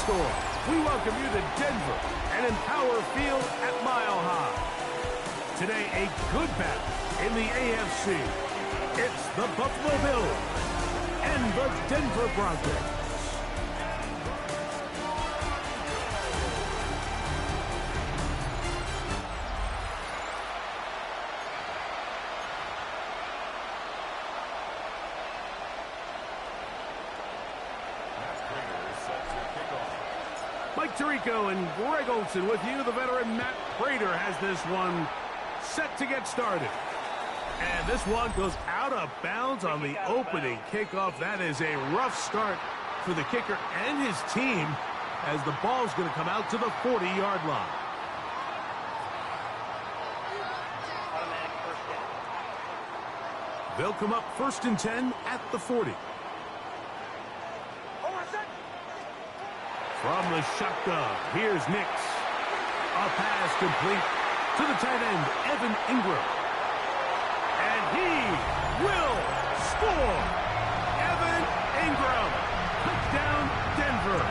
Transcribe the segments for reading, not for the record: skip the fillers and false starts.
Storm, we welcome you to Denver and Empower Field at Mile High. Today, a good battle in the AFC. It's the Buffalo Bills and the Denver Broncos. Mike Tirico and Greg Olson with you. The veteran Matt Prater has this one set to get started. And this one goes out of bounds on the opening kickoff. That is a rough start for the kicker and his team as the ball's going to come out to the 40-yard line. They'll come up 1st and 10 at the 40. From the shotgun, here's Nix. A pass complete to the tight end, Evan Ingram. And he will score. Evan Ingram. Touchdown, Denver.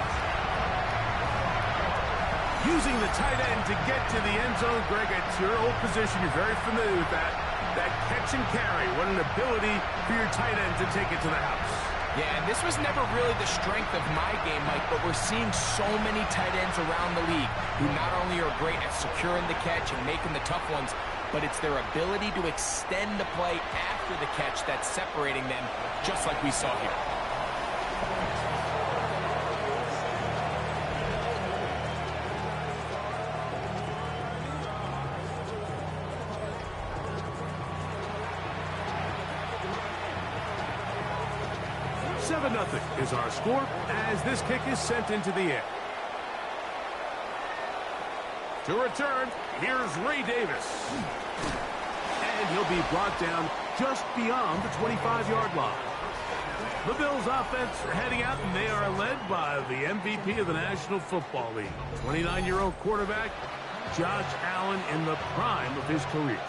Using the tight end to get to the end zone. Greg, it's your old position. You're very familiar with that. That catch and carry. What an ability for your tight end to take it to the house. Yeah, and this was never really the strength of my game, Mike, but we're seeing so many tight ends around the league who not only are great at securing the catch and making the tough ones, but it's their ability to extend the play after the catch that's separating them, just like we saw here. Nothing is our score as this kick is sent into the air. To return, here's Ray Davis. And he'll be brought down just beyond the 25-yard line. The Bills offense are heading out, and they are led by the MVP of the National Football League, 29-year-old quarterback Josh Allen in the prime of his career.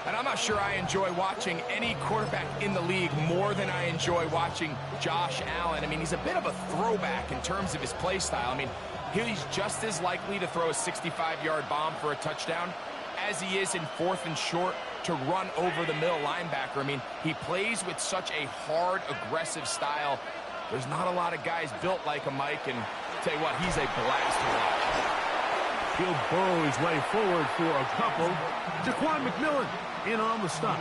And I'm not sure I enjoy watching any quarterback in the league more than I enjoy watching Josh Allen. I mean, he's a bit of a throwback in terms of his play style. I mean, he's just as likely to throw a 65-yard bomb for a touchdown as he is in 4th and short to run over the middle linebacker. I mean, he plays with such a hard, aggressive style. There's not a lot of guys built like him, Mike, and I'll tell you what, he's a blast to watch. He'll burrow his way forward for a couple. Jaquan McMillan in on the stop.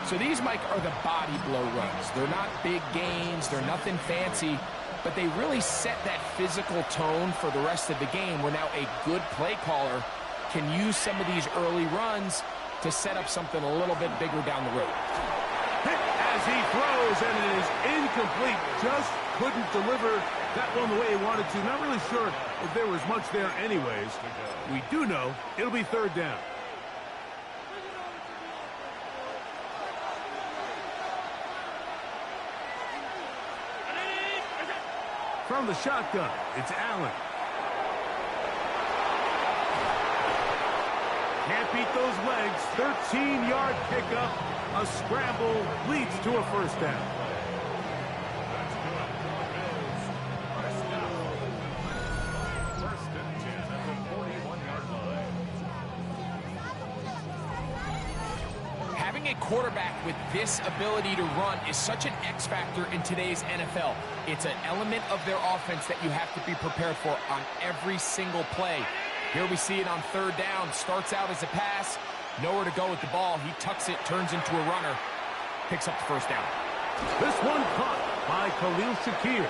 So these, Mike, are the body blow runs. They're not big gains. They're nothing fancy, but they really set that physical tone for the rest of the game where now a good play caller can use some of these early runs to set up something a little bit bigger down the road. Hit as he throws, and it is incomplete. Just couldn't deliver that one the way he wanted to. Not really sure if there was much there anyways. We do know it'll be 3rd down. From the shotgun, it's Allen. Can't beat those legs. 13-yard pickup. A scramble leads to a 1st down. Having a quarterback with this ability to run is such an X factor in today's NFL. It's an element of their offense that you have to be prepared for on every single play. Here we see it on 3rd down. Starts out as a pass. Nowhere to go with the ball. He tucks it, turns into a runner. Picks up the 1st down. This one caught by Khalil Shakir.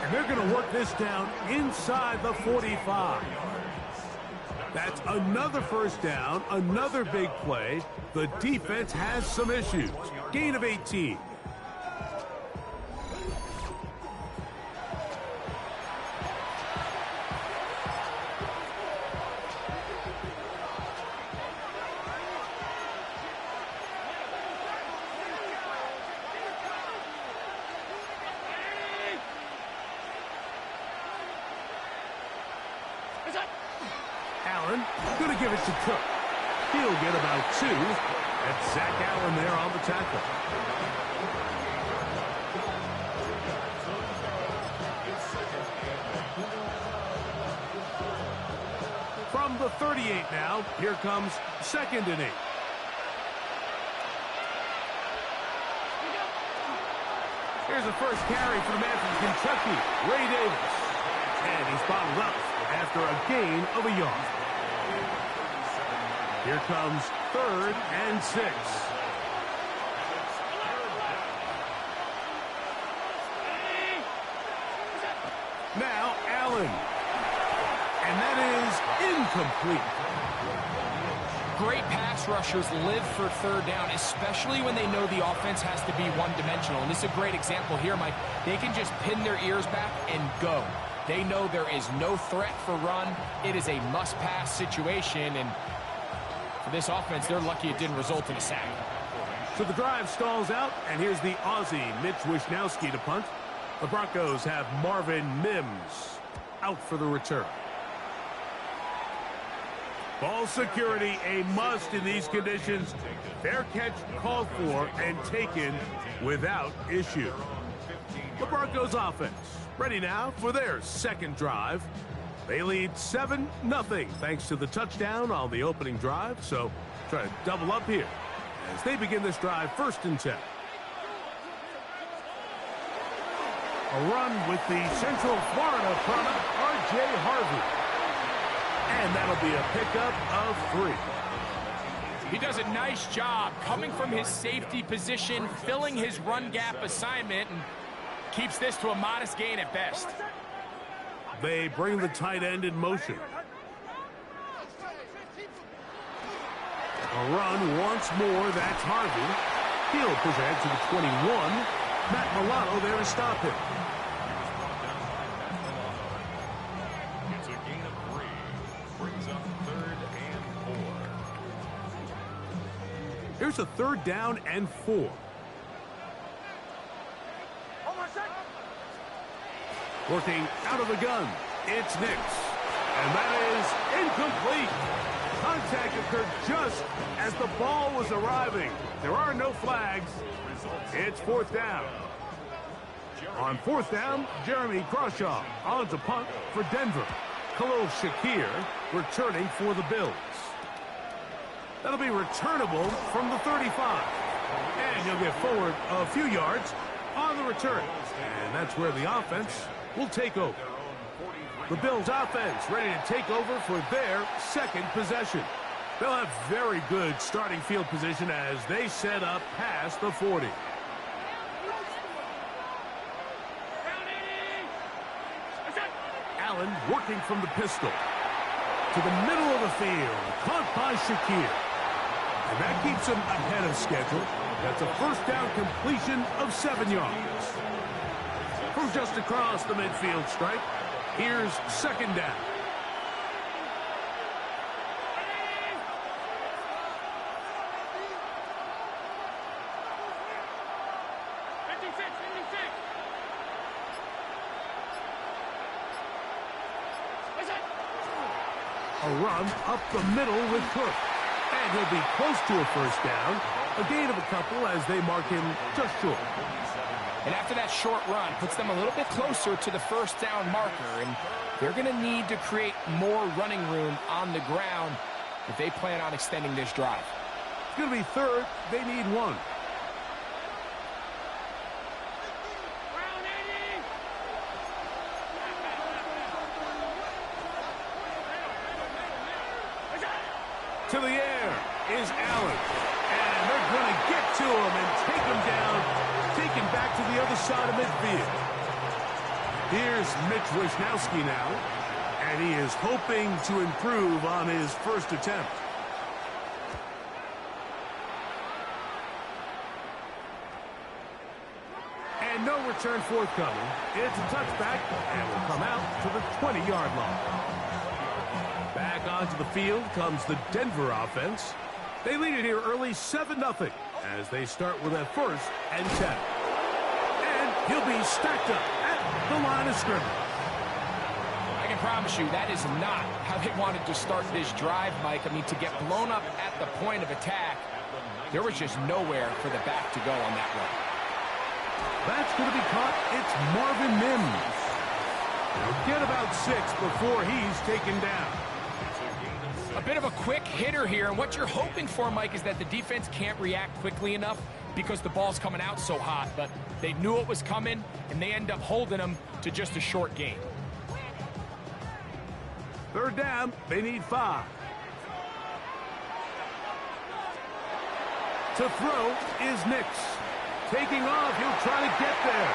And they're going to work this down inside the 45. That's another 1st down, another big play. The defense has some issues. Gain of 18. Allen going to give it to Cook. He'll get about 2. That's Zach Allen there on the tackle. From the 38 now, here comes 2nd and 8. Here's the first carry for the man from Kentucky, Ray Davis. And he's bottled up after a gain of a yard. Here comes 3rd and 6. Now Allen. And that is incomplete. Great pass rushers live for 3rd down, especially when they know the offense has to be one-dimensional. And this is a great example here, Mike. They can just pin their ears back and go. They know there is no threat for run. It is a must-pass situation, and for this offense, they're lucky it didn't result in a sack. So the drive stalls out, and here's the Aussie, Mitch Wishnowsky, to punt. The Broncos have Marvin Mims out for the return. Ball security, a must in these conditions. Fair catch called for and taken without issue. The Broncos offense ready now for their 2nd drive. They lead 7-0 thanks to the touchdown on the opening drive. So try to double up here as they begin this drive 1st and 10. A run with the Central Florida product, R.J. Harvey. And that'll be a pickup of 3. He does a nice job coming from his safety position, filling his run gap assignment, and keeps this to a modest gain at best. They bring the tight end in motion. A run once more, that's Harvey. He'll push ahead to the 21. Matt Milano there to stop him. It's a gain of 3. Brings up 3rd and 4. Here's a 3rd down and 4. Working out of the gun, it's Nix. And that is incomplete. Contact occurred just as the ball was arriving. There are no flags. It's 4th down. On 4th down, Jeremy Crawshaw on to punt for Denver. Khalil Shakir returning for the Bills. That'll be returnable from the 35. And he'll get forward a few yards on the return. And that's where the offense will take over. The Bills offense ready to take over for their 2nd possession. They'll have very good starting field position as they set up past the 40. Allen working from the pistol. To the middle of the field. Caught by Shakir. And that keeps him ahead of schedule. That's a 1st down completion of 7 yards. From just across the midfield stripe, here's 2nd down. A run up the middle with Cook. And he'll be close to a 1st down. A gain of a couple as they mark him just short. And after that short run, puts them a little bit closer to the 1st down marker. And they're going to need to create more running room on the ground if they plan on extending this drive. It's going to be 3rd. They need 1. To the air is Allen. And they're going to get to him and take him down, taken back to the other side of midfield. Here's Mitch Wishnowsky now, and he is hoping to improve on his 1st attempt. And no return forthcoming. It's a touchback, and will come out to the 20-yard line. Back onto the field comes the Denver offense. They lead it here early 7-0 as they start with a 1st and 10. And he'll be stacked up at the line of scrimmage. I can promise you that is not how they wanted to start this drive, Mike. I mean, to get blown up at the point of attack, there was just nowhere for the back to go on that run. That's going to be caught. It's Marvin Mims. He'll get about 6 before he's taken down. A bit of a quick hitter here, and what you're hoping for, Mike, is that the defense can't react quickly enough because the ball's coming out so hot, but they knew it was coming, and they end up holding them to just a short gain. Third down, they need 5. To throw is Nix. Taking off, he'll try to get there.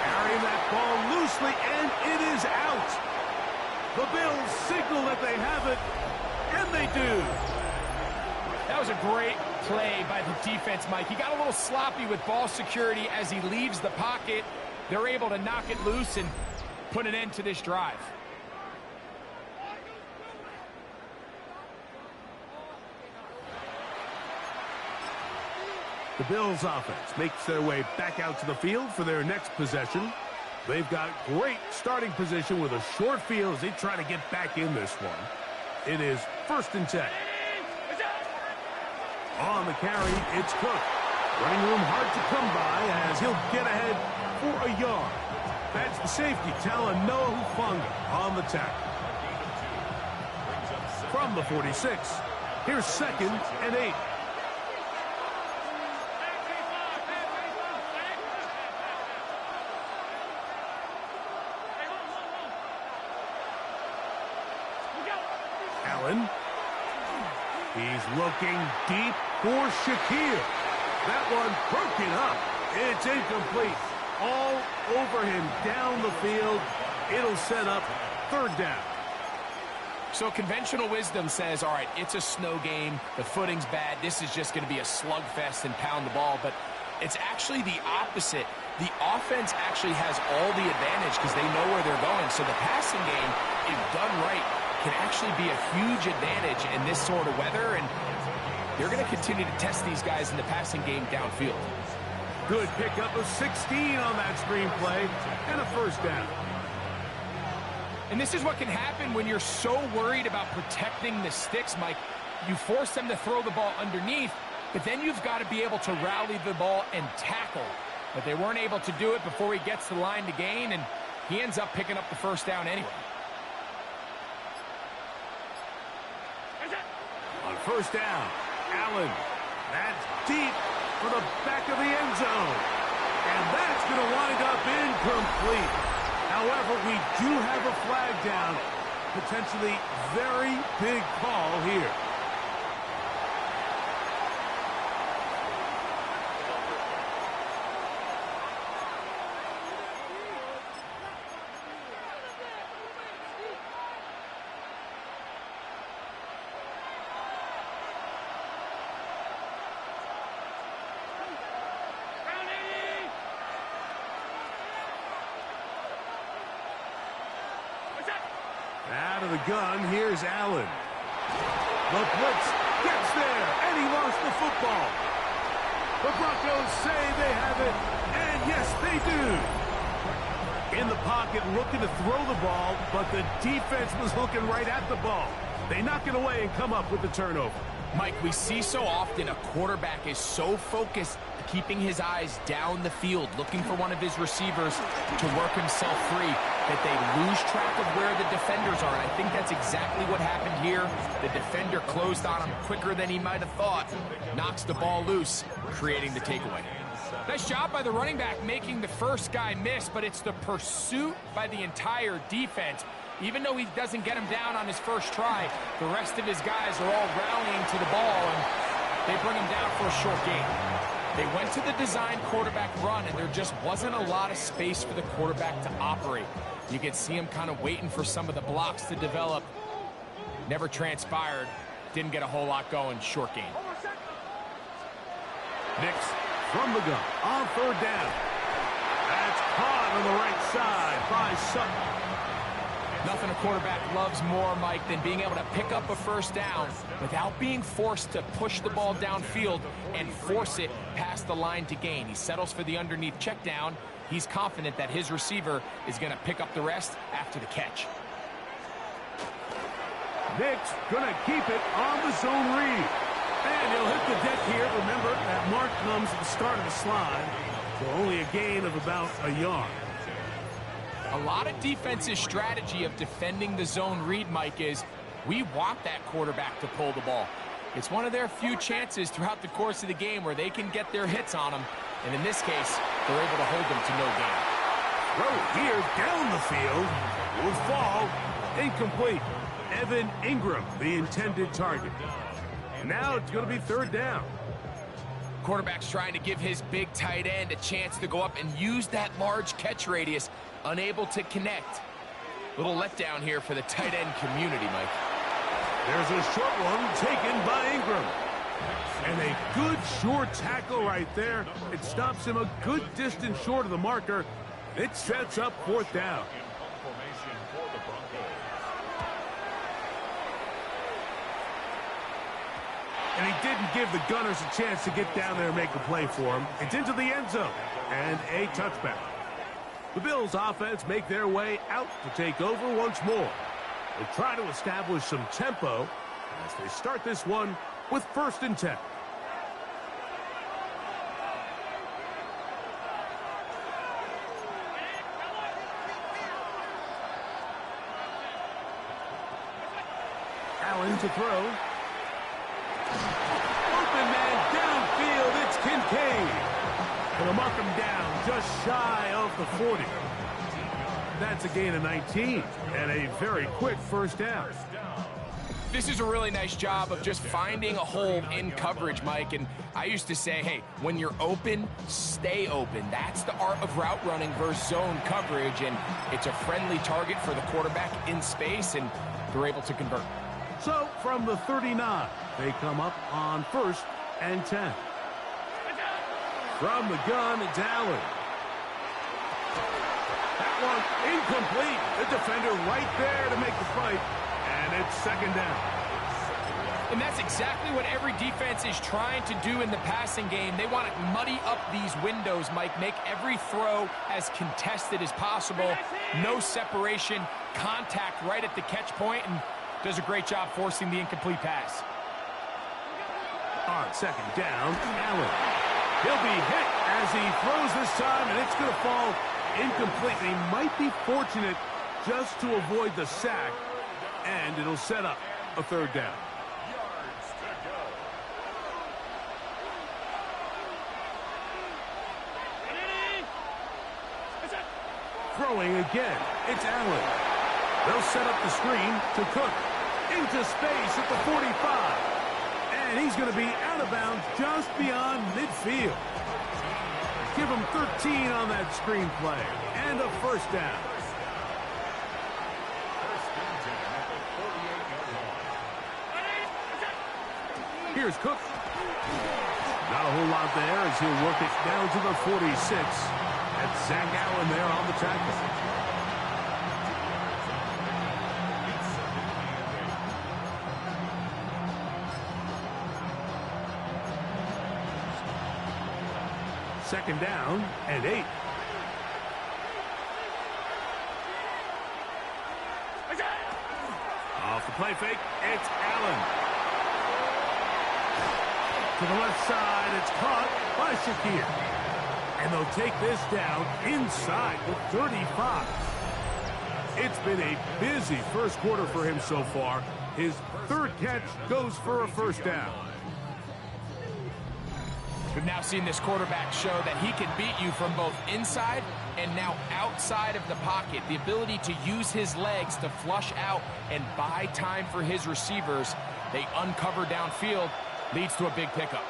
Carrying that ball loosely, and it is out. The Bills signal that they have it, and they do. That was a great play by the defense, Mike. He got a little sloppy with ball security as he leaves the pocket. They're able to knock it loose and put an end to this drive. The Bills offense makes their way back out to the field for their next possession. They've got great starting position with a short field as they try to get back in this one. It is 1st and 10. On the carry, it's Cook. Running room hard to come by as he'll get ahead for a yard. That's the safety, Talanoa Hufanga on the tackle. From the 46, here's 2nd and 8. Allen. He's looking deep for Shakir. That one broken up. It's incomplete. All over him down the field. It'll set up 3rd down. So conventional wisdom says, all right, it's a snow game. The footing's bad. This is just going to be a slugfest and pound the ball. But it's actually the opposite. The offense actually has all the advantage because they know where they're going. So the passing game, if done right, can actually be a huge advantage in this sort of weather, and they're going to continue to test these guys in the passing game downfield. Good pickup of 16 on that screenplay, and a 1st down. And this is what can happen when you're so worried about protecting the sticks, Mike. You force them to throw the ball underneath, but then you've got to be able to rally the ball and tackle. But they weren't able to do it before he gets to the line to gain, and he ends up picking up the 1st down anyway. On 1st down, Allen. That's deep for the back of the end zone. And that's going to wind up incomplete. However, we do have a flag down. Potentially very big call here. Out of the gun, here's Allen. The blitz gets there, and he lost the football. The Broncos say they have it, and yes, they do. In the pocket, looking to throw the ball, but the defense was looking right at the ball. They knock it away and come up with the turnover. Mike, we see so often a quarterback is so focused, keeping his eyes down the field, looking for one of his receivers to work himself free, that they lose track of where the defenders are. And I think that's exactly what happened here. The defender closed on him quicker than he might have thought, knocks the ball loose, creating the takeaway. Nice job by the running back making the first guy miss, but it's the pursuit by the entire defense. Even though he doesn't get him down on his first try, the rest of his guys are all rallying to the ball, and they bring him down for a short gain. They went to the design quarterback run, and there just wasn't a lot of space for the quarterback to operate. You could see him kind of waiting for some of the blocks to develop. Never transpired. Didn't get a whole lot going. Short gain. Nix from the gun on 3rd down. That's caught on the right side by Sutton. Nothing a quarterback loves more, Mike, than being able to pick up a 1st down without being forced to push the ball downfield and force it past the line to gain. He settles for the underneath check down. He's confident that his receiver is going to pick up the rest after the catch. Nix going to keep it on the zone read. And he'll hit the deck here. Remember, that mark comes at the start of the slide, so only a gain of about a yard. A lot of defense's strategy of defending the zone read, Mike, is We want that quarterback to pull the ball. It's one of their few chances throughout the course of the game where they can get their hits on them. And in this case, they're able to hold them to no gain. Throw here down the field. Will fall. Incomplete. Evan Ingram, the intended target. Now it's going to be third down. Quarterback's trying to give his big tight end a chance to go up and use that large catch radius. Unable to connect. Little letdown here for the tight end community, Mike. There's a short one taken by Ingram. And a good short tackle right there. It stops him a good distance short of the marker. It sets up fourth down. And he didn't give the Gunners a chance to get down there and make a play for him. It's into the end zone and a touchback. The Bills offense make their way out to take over once more. They try to establish some tempo as they start this one with 1st and 10. Allen to throw. Open man downfield. It's Kincaid. Gonna mark him down just shy of the 40. That's a gain of 19 and a very quick first down. This is a really nice job of just finding a hole in coverage, Mike. And I used to say, hey, when you're open, stay open. That's the art of route running versus zone coverage. And it's a friendly target for the quarterback in space, and they're able to convert. So from the 39, they come up on 1st and 10. From the gun, it's Allen. That one incomplete. The defender right there to make the fight. And it's 2nd down. And that's exactly what every defense is trying to do in the passing game. They want to muddy up these windows, Mike. Make every throw as contested as possible. No separation, contact right at the catch point, and does a great job forcing the incomplete pass. On 2nd down, Allen. He'll be hit as he throws this time, and it's going to fall incomplete. He might be fortunate just to avoid the sack, and it'll set up a 3rd down. Throwing again, it's Allen. They'll set up the screen to Cook. Into space at the 45. And he's going to be out of bounds just beyond midfield. Give him 13 on that screen play. And a 1st down. Here's Cook. Not a whole lot there as he'll work it down to the 46. That's Zach Allen there on the tackle. Second down and 8. Off the play fake, it's Allen. To the left side, it's caught by Shakir. And they'll take this down inside the 35. It's been a busy first quarter for him so far. His 3rd catch goes for a 1st down. We've now seen this quarterback show that he can beat you from both inside and now outside of the pocket. The ability to use his legs to flush out and buy time for his receivers. They uncover downfield, leads to a big pickup.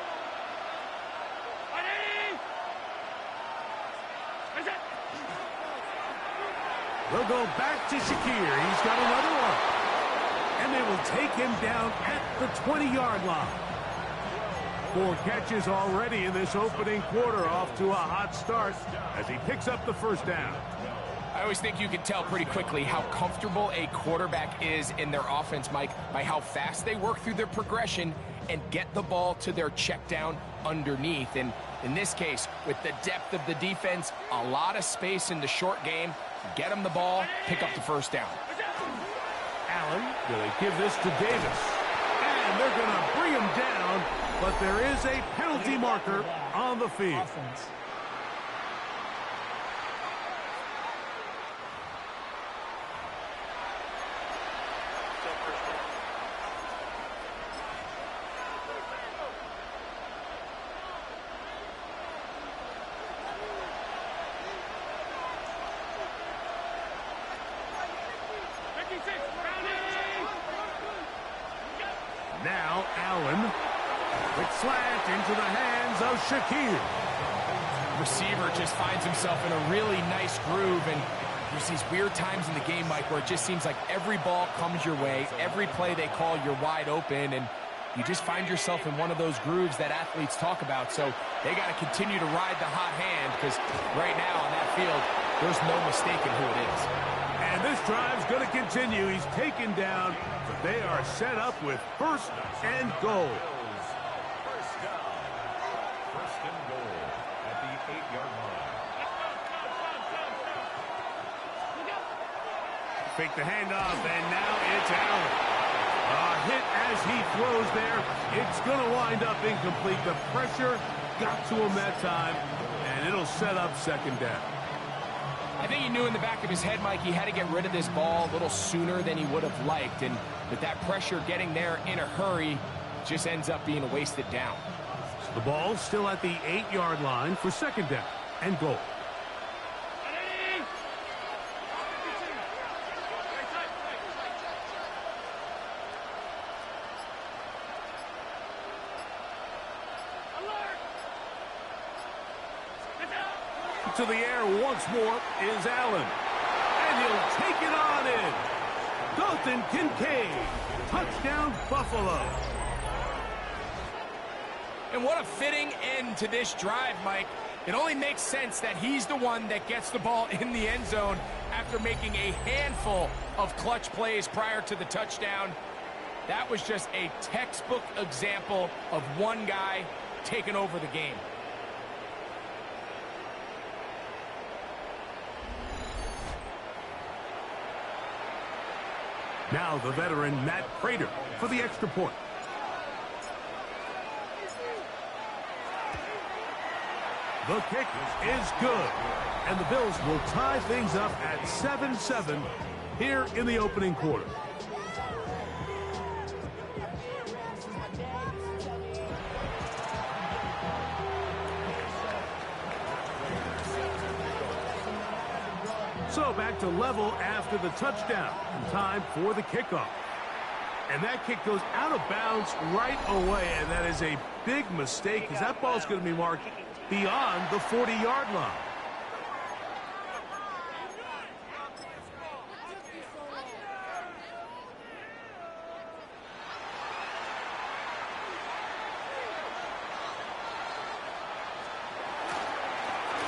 They'll go back to Shakir. He's got another one. And they will take him down at the 20-yard line. 4 catches already in this opening quarter, off to a hot start as he picks up the 1st down. I always think you can tell pretty quickly how comfortable a quarterback is in their offense, Mike, by how fast they work through their progression and get the ball to their check down underneath. And in this case, with the depth of the defense, a lot of space in the short game, get them the ball, pick up the 1st down. Allen going to give this to Davis. And they're going to bring him down, but there is a penalty marker on the field. Now Allen. Quick slant into the hands of Shaquille. Receiver just finds himself in a really nice groove, and there's these weird times in the game, Mike, where it just seems like every ball comes your way, every play they call, you're wide open, and you just find yourself in one of those grooves that athletes talk about. So they got to continue to ride the hot hand, because right now on that field, there's no mistaking who it is. And this drive's going to continue. He's taken down, but they are set up with first and goal. First and goal at the 8-yard line. Fake the handoff, and now it's Allen. A hit as he throws there. It's going to wind up incomplete. The pressure got to him that time, and it'll set up second down. I think he knew in the back of his head, Mike, he had to get rid of this ball a little sooner than he would have liked. And with that pressure getting there in a hurry, just ends up being a wasted down. The ball still at the 8-yard line for second down and goal. To the air once more is Allen. And he'll take it on in. Dalton Kincaid. Touchdown, Buffalo. And what a fitting end to this drive, Mike. It only makes sense that he's the one that gets the ball in the end zone after making a handful of clutch plays prior to the touchdown. That was just a textbook example of one guy taking over the game. Now the veteran Matt Prater for the extra point. The kick is good. And the Bills will tie things up at 7-7 here in the opening quarter. So back to level after the touchdown. Time for the kickoff. And that kick goes out of bounds right away. And that is a big mistake, because that ball's going to be marked beyond the 40-yard line.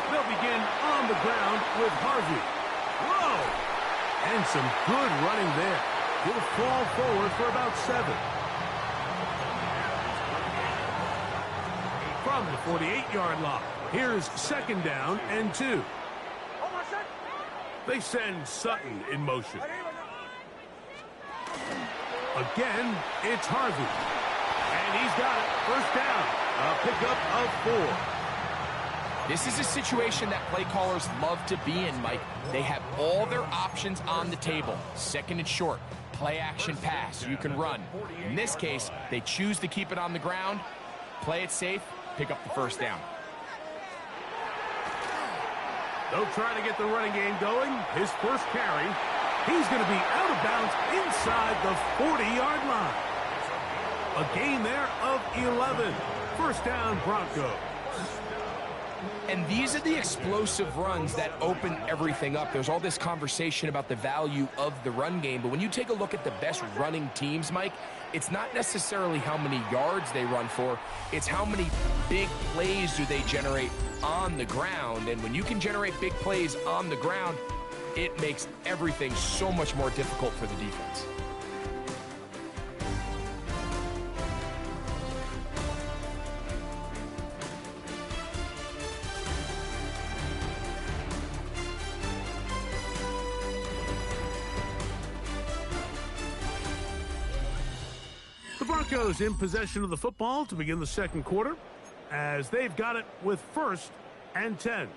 They'll begin on the ground with Harvey. Whoa! And some good running there. He'll fall forward for about 7. From the 48-yard line, here's second down and 2. They send Sutton in motion. Again, it's Harvey. And he's got it. First down. A pickup of 4. This is a situation that play callers love to be in, Mike. They have all their options on the table. Second and short, play action pass, you can run. In this case, they choose to keep it on the ground, play it safe, pick up the first down. They'll try to get the running game going. His first carry, he's going to be out of bounds inside the 40-yard line. A gain there of 11. First down, Broncos. And these are the explosive runs that open everything up. There's all this conversation about the value of the run game, but when you take a look at the best running teams, Mike, it's not necessarily how many yards they run for, it's how many big plays do they generate on the ground. And when you can generate big plays on the ground, it makes everything so much more difficult for the defense. The Broncos in possession of the football to begin the second quarter, as they've got it with first and 10.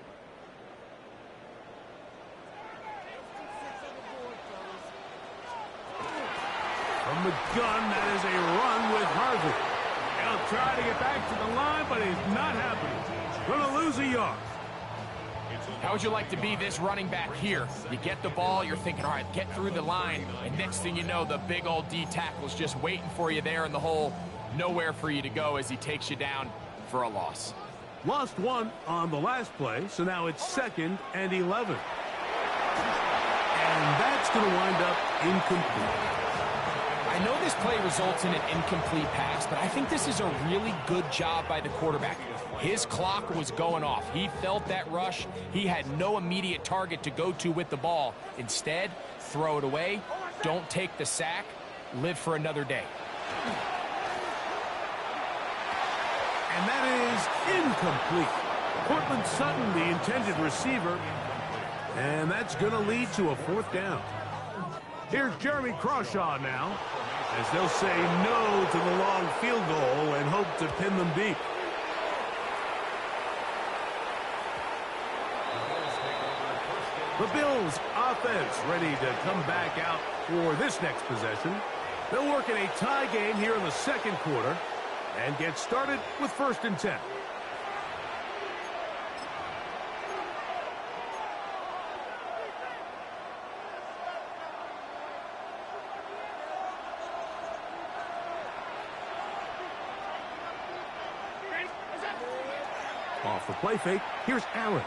From the gun, that is a run with Harvey. He'll try to get back to the line, but it's not happening. Going to lose a yard. How would you like to be this running back here? You get the ball, you're thinking, all right, get through the line, and next thing you know, the big old D tackle's just waiting for you there in the hole. Nowhere for you to go as he takes you down for a loss. Lost one on the last play, so now it's 2nd and 11. And that's going to wind up incomplete. I know this play results in an incomplete pass, but I think this is a really good job by the quarterback. His clock was going off. He felt that rush. He had no immediate target to go to with the ball. Instead, throw it away. Don't take the sack. Live for another day. And that is incomplete. Cortland Sutton, the intended receiver. And that's going to lead to a 4th down. Here's Jeremy Crawshaw now, as they'll say no to the long field goal and hope to pin them deep. The Bills offense ready to come back out for this next possession. They'll work in a tie game here in the 2nd quarter and get started with 1st and 10. Off the play fake, here's Allen.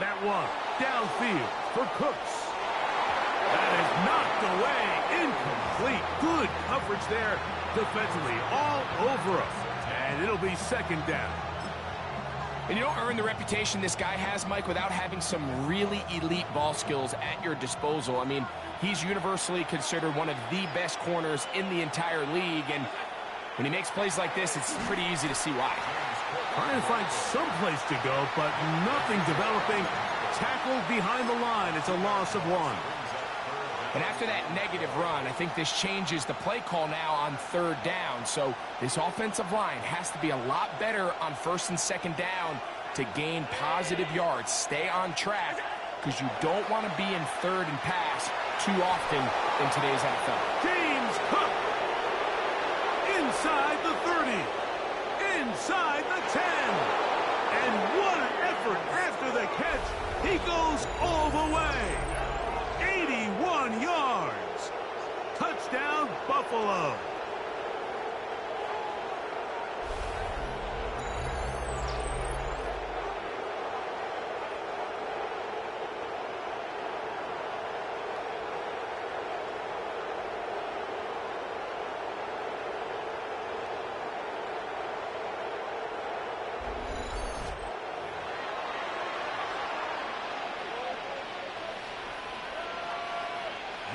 That one downfield for Cooks. That is knocked away, incomplete. Good coverage there defensively, all over us. And it'll be 2nd down. And you don't earn the reputation this guy has, Mike, without having some really elite ball skills at your disposal. I mean, he's universally considered one of the best corners in the entire league. And when he makes plays like this, it's pretty easy to see why. Trying to find some place to go, but nothing developing. Tackled behind the line. It's a loss of 1. And after that negative run, I think this changes the play call now on 3rd down. So this offensive line has to be a lot better on 1st and 2nd down to gain positive yards. Stay on track, because you don't want to be in 3rd and pass too often in today's NFL. James Cook inside the 30, inside the 10. And what an effort after the catch. He goes all the way. 81 yards. Touchdown, Buffalo.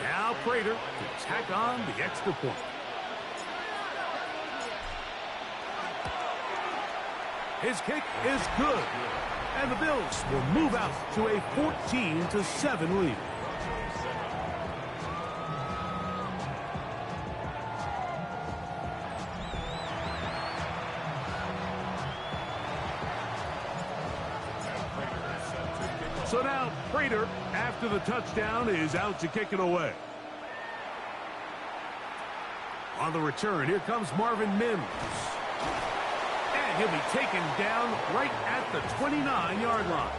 Now Prater to tack on the extra point. His kick is good. And the Bills will move out to a 14-7 lead. So now Prater, after the touchdown, is out to kick it away. On the return, here comes Marvin Mims. And he'll be taken down right at the 29-yard line.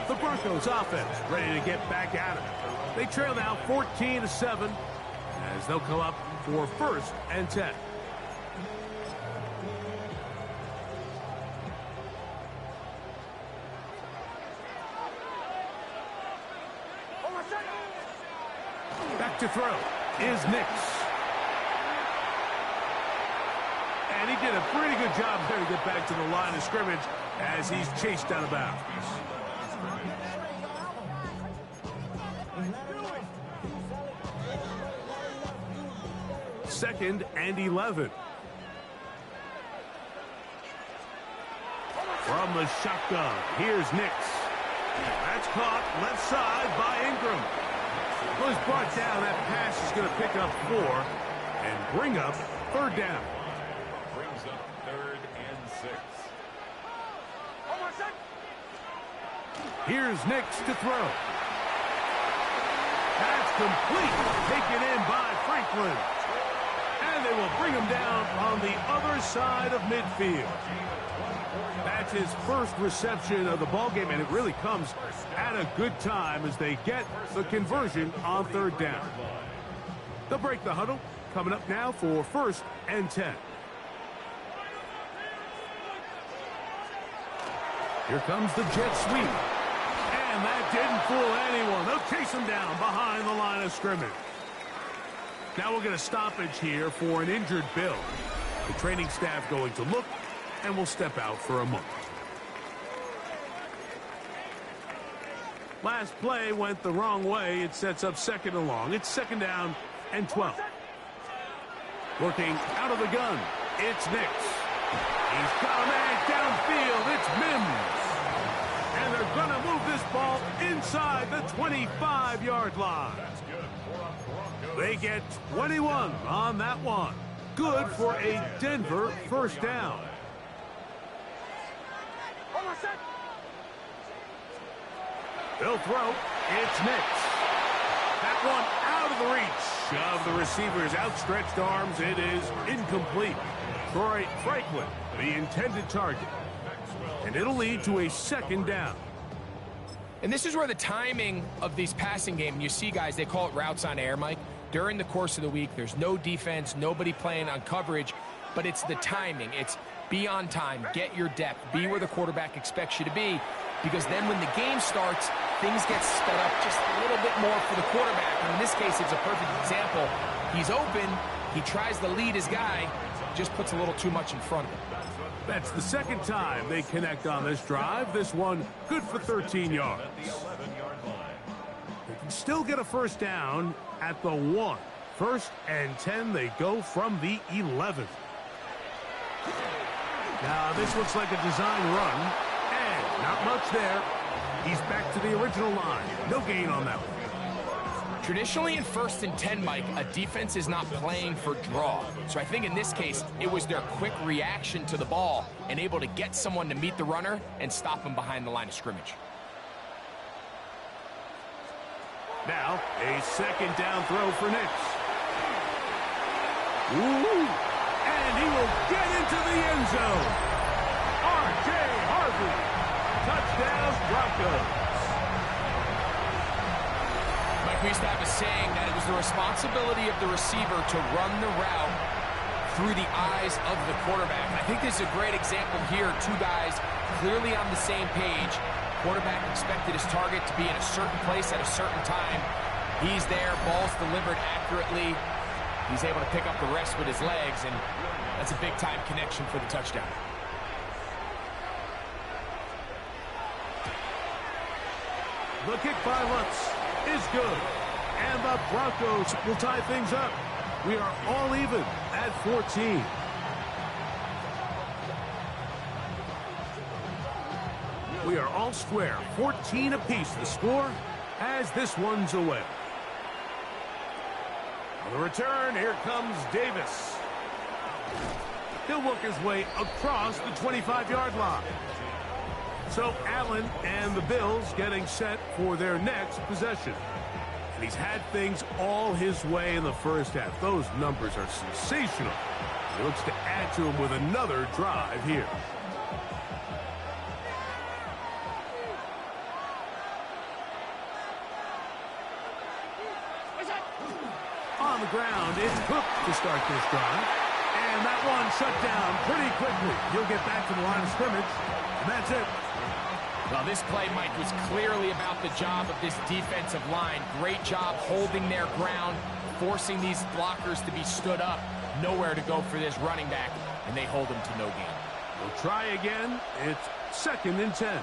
The Broncos offense ready to get back at it. They trail now 14-7 as they'll come up for 1st and 10. Back to throw is Nix. And he did a pretty good job there to get back to the line of scrimmage as he's chased out of bounds. Second and 11. From the shotgun, here's Nix. That's caught left side by Ingram. Was brought down. That pass is going to pick up 4 and bring up 3rd down. Brings up 3rd and 6. Here's Nix to throw. That's complete. Taken in by Franklin. And they will bring him down on the other side of midfield. That's his first reception of the ballgame, and it really comes at a good time as they get the conversion on third down. They'll break the huddle. Coming up now for 1st and 10. Here comes the jet sweep. And that didn't fool anyone. They'll chase him down behind the line of scrimmage. Now we'll get a stoppage here for an injured Bill. The training staff going to look, and will step out for a moment. Last play went the wrong way. It sets up 2nd and long. It's 2nd down and 12. Working out of the gun, it's Nix. He's got a man downfield. It's Mims. And they're going to move this ball inside the 25-yard line. They get 21 on that one. Good for a Denver 1st down. They'll throw. It's Nix. That one out of the reach of the receiver's outstretched arms. It is incomplete. Troy Franklin, the intended target. And it'll lead to a 2nd down. And this is where the timing of these passing game, you see guys, they call it routes on air, Mike. During the course of the week, there's no defense, nobody playing on coverage, but it's the timing. It's be on time, get your depth, be where the quarterback expects you to be, because then when the game starts, things get sped up just a little bit more for the quarterback. And in this case, it's a perfect example. He's open, he tries to lead his guy, just puts a little too much in front of him. That's the 2nd time they connect on this drive. This one good for 13 yards. They can still get a 1st down at the 1. 1st and 10, they go from the 11. Now this looks like a design run, and not much there. He's back to the original line. No gain on that one. Traditionally in 1st and 10, Mike, a defense is not playing for draw. So I think in this case, it was their quick reaction to the ball and able to get someone to meet the runner and stop him behind the line of scrimmage. Now, a 2nd down throw for Nix. Ooh, and he will get into the end zone. R.J. Harvey, touchdown Broncos. We used to have a saying that it was the responsibility of the receiver to run the route through the eyes of the quarterback. And I think this is a great example here. 2 guys clearly on the same page. Quarterback expected his target to be in a certain place at a certain time. He's there, ball's delivered accurately. He's able to pick up the rest with his legs, and that's a big-time connection for the touchdown. The kick by Lutz is good, and the Broncos will tie things up. We are all even at 14. We are all square, 14 apiece the score as this one's away. On the return, here comes Davis. He'll work his way across the 25-yard line. So Allen and the Bills getting set for their next possession. And he's had things all his way in the 1st half. Those numbers are sensational. He looks to add to them with another drive here. On the ground, it's Cook to start this drive. And that one shut down pretty quickly. He'll get back to the line of scrimmage, and that's it. Well, this play, Mike, was clearly about the job of this defensive line. Great job holding their ground, forcing these blockers to be stood up. Nowhere to go for this running back, and they hold him to no gain. We'll try again. It's 2nd and 10.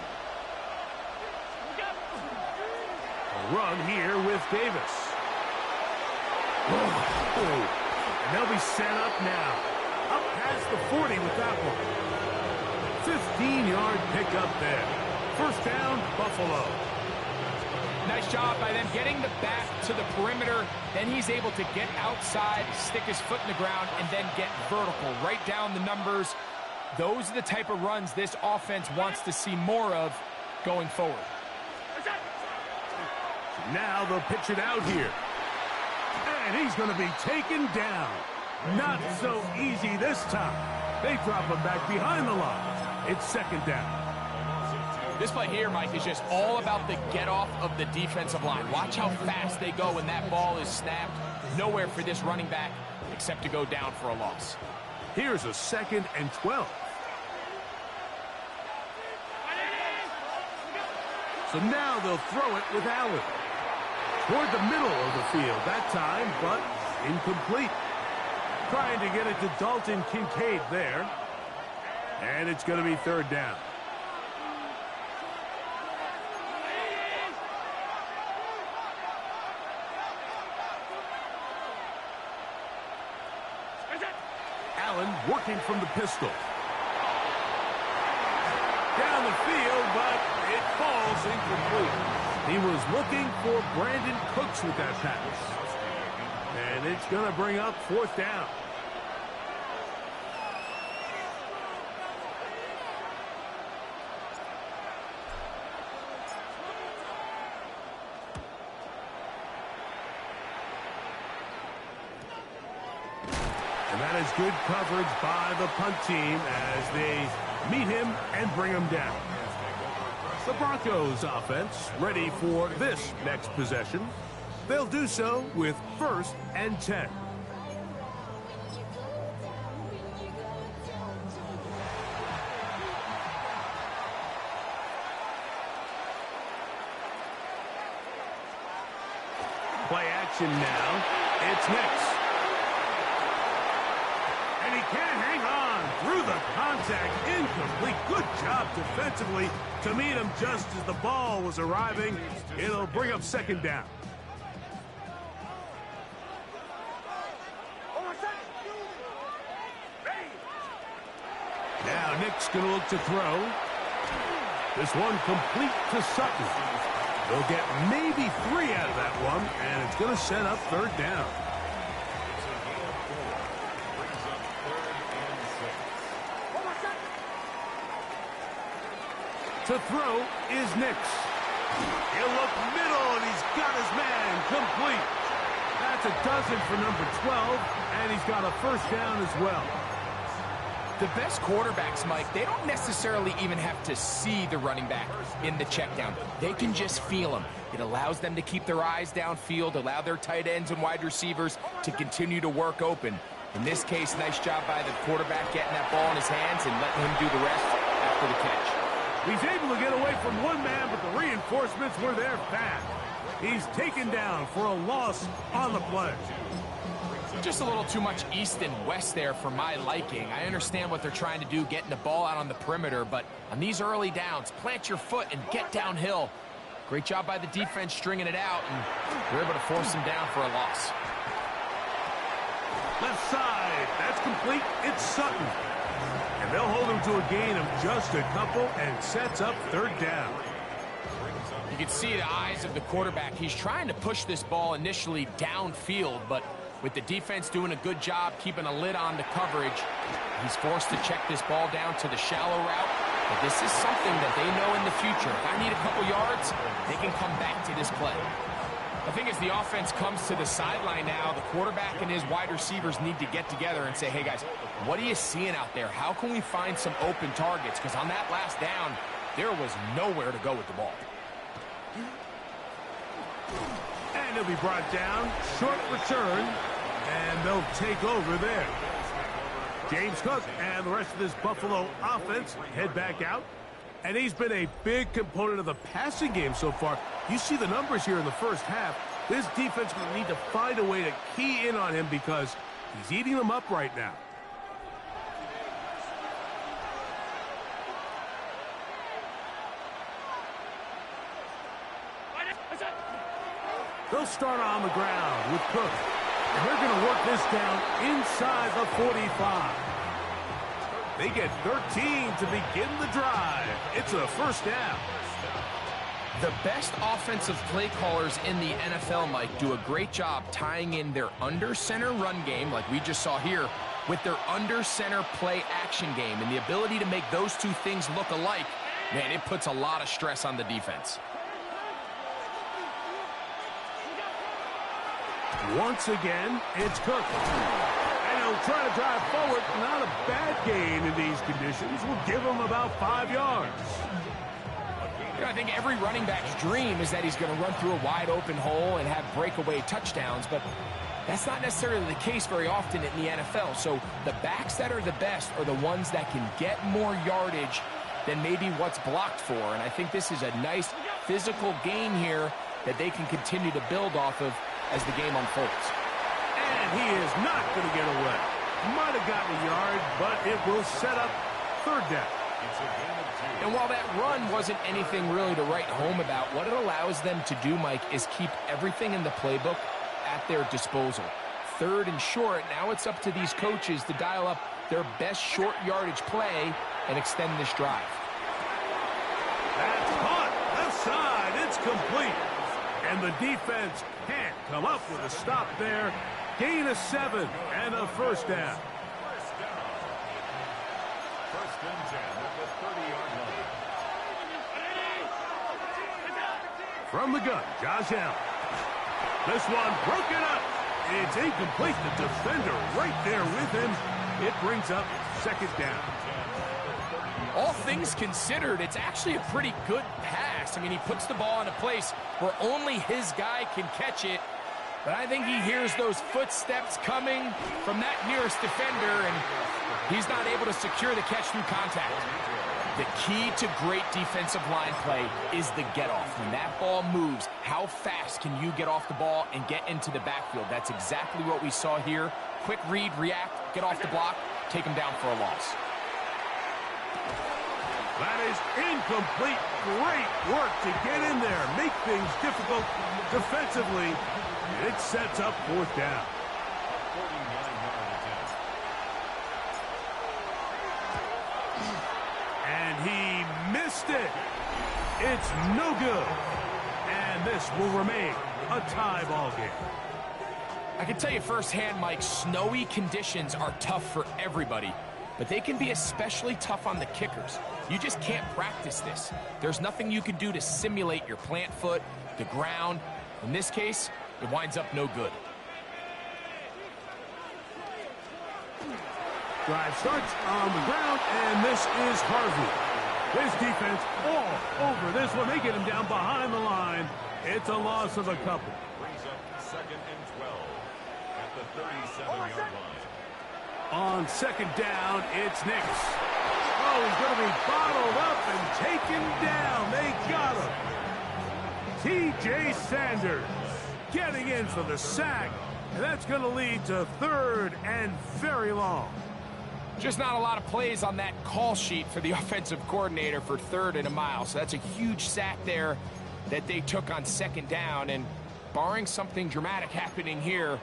A run here with Davis. Oh, and they'll be set up now. Up past the 40 with that one. 15-yard pickup there. 1st down, Buffalo. Nice job by them getting the back to the perimeter. Then he's able to get outside, stick his foot in the ground, and then get vertical. Right down the numbers. Those are the type of runs this offense wants to see more of going forward. Now they'll pitch it out here. And he's going to be taken down. Not so easy this time. They drop him back behind the line. It's second down. This play here, Mike, is just all about the get-off of the defensive line. Watch how fast they go when that ball is snapped. Nowhere for this running back except to go down for a loss. Here's a 2nd and 12. So now they'll throw it with Allen. Toward the middle of the field that time, but incomplete. Trying to get it to Dalton Kincaid there. And it's going to be 3rd down. Allen working from the pistol. Down the field, but it falls incomplete. He was looking for Brandon Cooks with that pass. And it's going to bring up 4th down. And that is good coverage by the punt team as they meet him and bring him down. The Broncos offense ready for this next possession. They'll do so with 1st and 10. Play action now. It's Nix. And he can't hang on through the contact. Incomplete. Good job defensively to meet him just as the ball was arriving. It'll bring up 2nd down. Now Nick's going to look to throw. This one complete to Sutton. They'll get maybe 3 out of that one, and it's going to set up 3rd down. To throw is Nix. He'll look middle, and he's got his man complete. That's a dozen for number 12, and he's got a 1st down as well. The best quarterbacks, Mike, they don't necessarily even have to see the running back in the check down. They can just feel him. It allows them to keep their eyes downfield, allow their tight ends and wide receivers to continue to work open. In this case, nice job by the quarterback getting that ball in his hands and letting him do the rest after the catch. He's able to get away from one man, but the reinforcements were there fast. He's taken down for a loss on the play. Just a little too much east and west there for my liking. I understand what they're trying to do, getting the ball out on the perimeter, but on these early downs, plant your foot and get downhill. Great job by the defense stringing it out, and they're able to force him down for a loss. Left side, that's complete. It's Sutton. And they'll hold him to a gain of just a couple and sets up 3rd down. You can see the eyes of the quarterback. He's trying to push this ball initially downfield, but with the defense doing a good job keeping a lid on the coverage, he's forced to check this ball down to the shallow route. But this is something that they know in the future. If I need a couple yards, they can come back to this play. I think as the offense comes to the sideline now, the quarterback and his wide receivers need to get together and say, hey, guys, what are you seeing out there? How can we find some open targets? Because on that last down, there was nowhere to go with the ball. And he'll be brought down. Short return. And they'll take over there. James Cook and the rest of this Buffalo offense head back out. And he's been a big component of the passing game so far. You see the numbers here in the first half. This defense will need to find a way to key in on him because he's eating them up right now. They'll start on the ground with Cook. And they're going to work this down inside the 45. They get 13 to begin the drive. It's a 1st down. The best offensive play callers in the NFL, Mike, do a great job tying in their under-center run game, like we just saw here, with their under-center play action game. And the ability to make those two things look alike, man, it puts a lot of stress on the defense. Once again, it's Cook. And He'll try to drive forward. Not a bad gain in these conditions. We'll give him about 5 yards. You know, I think every running back's dream is that he's going to run through a wide open hole and have breakaway touchdowns, but that's not necessarily the case very often in the NFL. So the backs that are the best are the ones that can get more yardage than maybe what's blocked for. And I think this is a nice physical gain here that they can continue to build off of as the game unfolds. And he is not going to get away. Might have gotten a yard, but it will set up third down. And while that run wasn't anything really to write home about, what it allows them to do, Mike, is keep everything in the playbook at their disposal. Third and short, now it's up to these coaches to dial up their best short yardage play and extend this drive. That's caught. Left side. It's complete. And the defense can't come up with a stop there. Gain of 7 and a first down. First and 10 at the 30-yard line. From the gun, Josh Allen. This one broken up. It's incomplete. The defender right there with him. It brings up second down. All things considered, it's actually a pretty good pass. I mean, he puts the ball in a place where only his guy can catch it. But I think he hears those footsteps coming from that nearest defender, and he's not able to secure the catch through contact. The key to great defensive line play is the get-off. When that ball moves, how fast can you get off the ball and get into the backfield? That's exactly what we saw here. Quick read, react, get off the block, take him down for a loss. That is incomplete. Great work to get in there. Make things difficult defensively. It sets up fourth down. And he missed it. It's no good. And this will remain a tie ball game. I can tell you firsthand, Mike, snowy conditions are tough for everybody, but they can be especially tough on the kickers. You just can't practice this. There's nothing you can do to simulate your plant foot, the ground. In this case, it winds up no good. Drive starts on the ground, and this is Harvey. His defense all over this one. They get him down behind the line. It's a loss of a couple. Brings up second and 12 at the 37-yard line. On second down, it's Nix. Oh, he's going to be bottled up and taken down. They got him. T.J. Sanders getting in for the sack, and that's going to lead to third and very long. Just not a lot of plays on that call sheet for the offensive coordinator for third and a mile. So that's a huge sack there that they took on second down. And barring something dramatic happening here,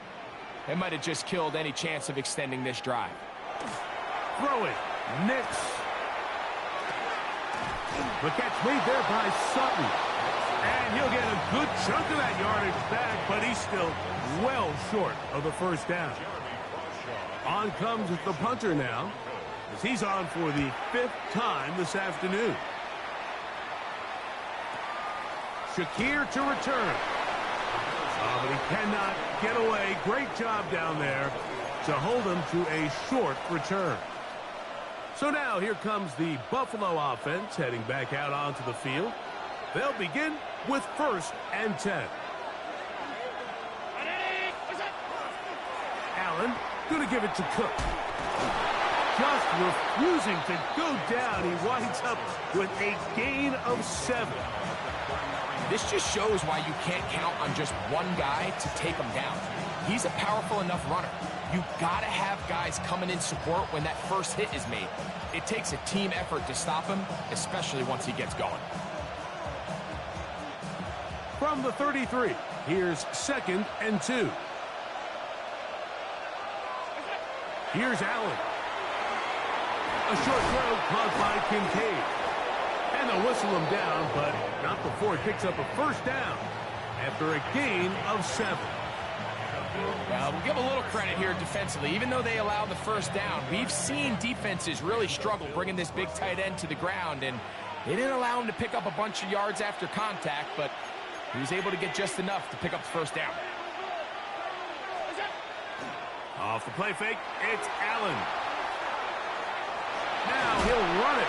it might have just killed any chance of extending this drive. Throw it. Nix. The catch made there by Sutton. And he'll get a good chunk of that yardage back, but he's still well short of the first down. On comes the punter now, as he's on for the 5th time this afternoon. Shakir to return. Oh, but he cannot get away. Great job down there to hold him to a short return. So now here comes the Buffalo offense heading back out onto the field. They'll begin with 1st and 10. Allen going to give it to Cook. Just refusing to go down. He winds up with a gain of 7. This just shows why you can't count on just one guy to take him down. He's a powerful enough runner. You got to have guys coming in support when that first hit is made. It takes a team effort to stop him, especially once he gets going. From the 33, here's 2nd and 2. Here's Allen. A short throw caught by Kincaid. And they'll whistle him down, but not before he picks up a first down after a gain of 7. Well, we'll give a little credit here defensively. Even though they allowed the first down, we've seen defenses really struggle bringing this big tight end to the ground, and they didn't allow him to pick up a bunch of yards after contact, but he was able to get just enough to pick up the first down. Off the play fake, it's Allen. Now he'll run it.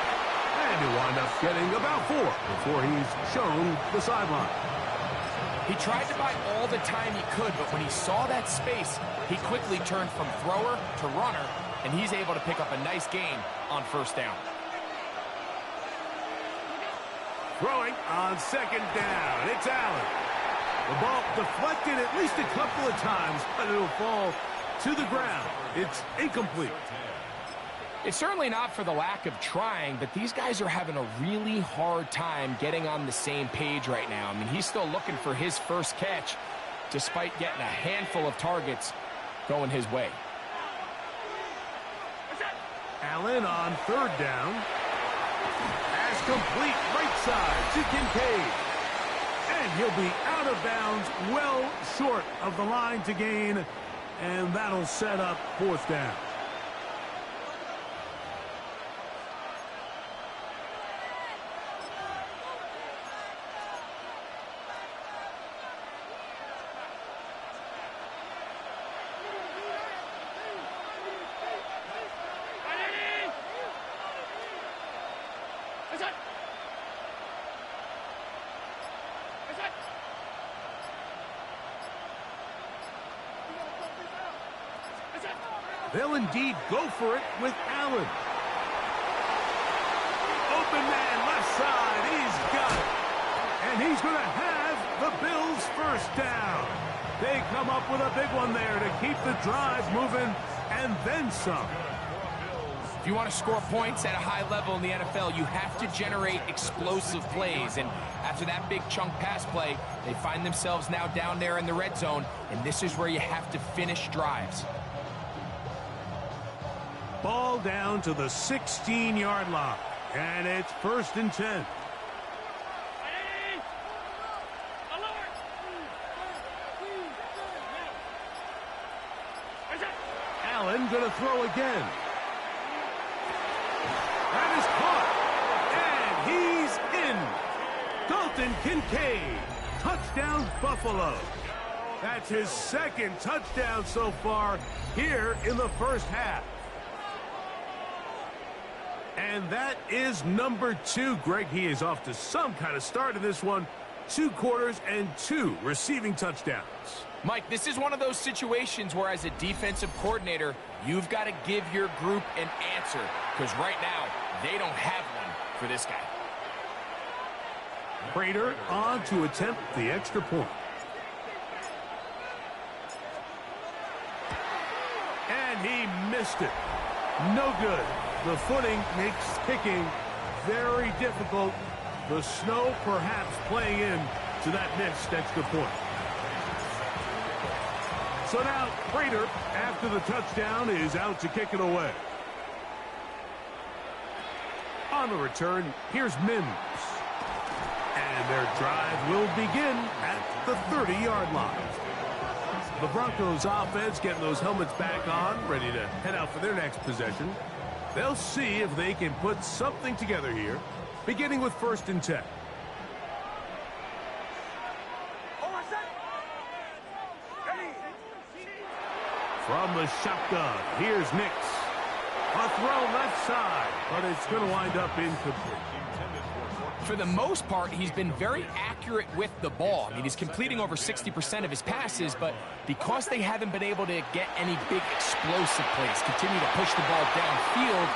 And he'll wind up getting about 4 before he's shown the sideline. He tried to buy all the time he could, but when he saw that space, he quickly turned from thrower to runner, and he's able to pick up a nice gain on first down. Throwing on second down, it's Allen. The ball deflected at least a couple of times, but it'll fall to the ground. It's incomplete. It's certainly not for the lack of trying, but these guys are having a really hard time getting on the same page right now. I mean, he's still looking for his first catch, despite getting a handful of targets going his way. Allen on third down. Pass complete right side to Kincaid. And he'll be out of bounds, well short of the line to gain, and that'll set up fourth down. They'll indeed go for it with Allen. Open man, left side. He's got it. And he's going to have the Bills' first down. They come up with a big one there to keep the drive moving and then some. If you want to score points at a high level in the NFL, you have to generate explosive plays. And after that big chunk pass play, they find themselves now down there in the red zone. And this is where you have to finish drives. Ball down to the 16-yard line, and it's 1st and 10. Allen going to throw again. That is caught, and he's in. Dalton Kincaid, touchdown Buffalo. That's his second touchdown so far here in the first half. And that is number 2. Greg, he is off to some kind of start in this one. 2 quarters and 2 receiving touchdowns. Mike, this is one of those situations where as a defensive coordinator, you've got to give your group an answer. Because right now, they don't have one for this guy. Prater on to attempt the extra point. And he missed it. No good. The footing makes kicking very difficult. The snow perhaps playing in to that missed extra point. So now Prater, after the touchdown, is out to kick it away. On the return, here's Mims. And their drive will begin at the 30-yard line. The Broncos offense getting those helmets back on, ready to head out for their next possession. They'll see if they can put something together here, beginning with 1st and 10. From the shotgun, here's Nix. A throw left side, but it's going to wind up incomplete. For the most part, he's been very accurate with the ball. I mean, he's completing over 60% of his passes, but because they haven't been able to get any big explosive plays, continue to push the ball downfield,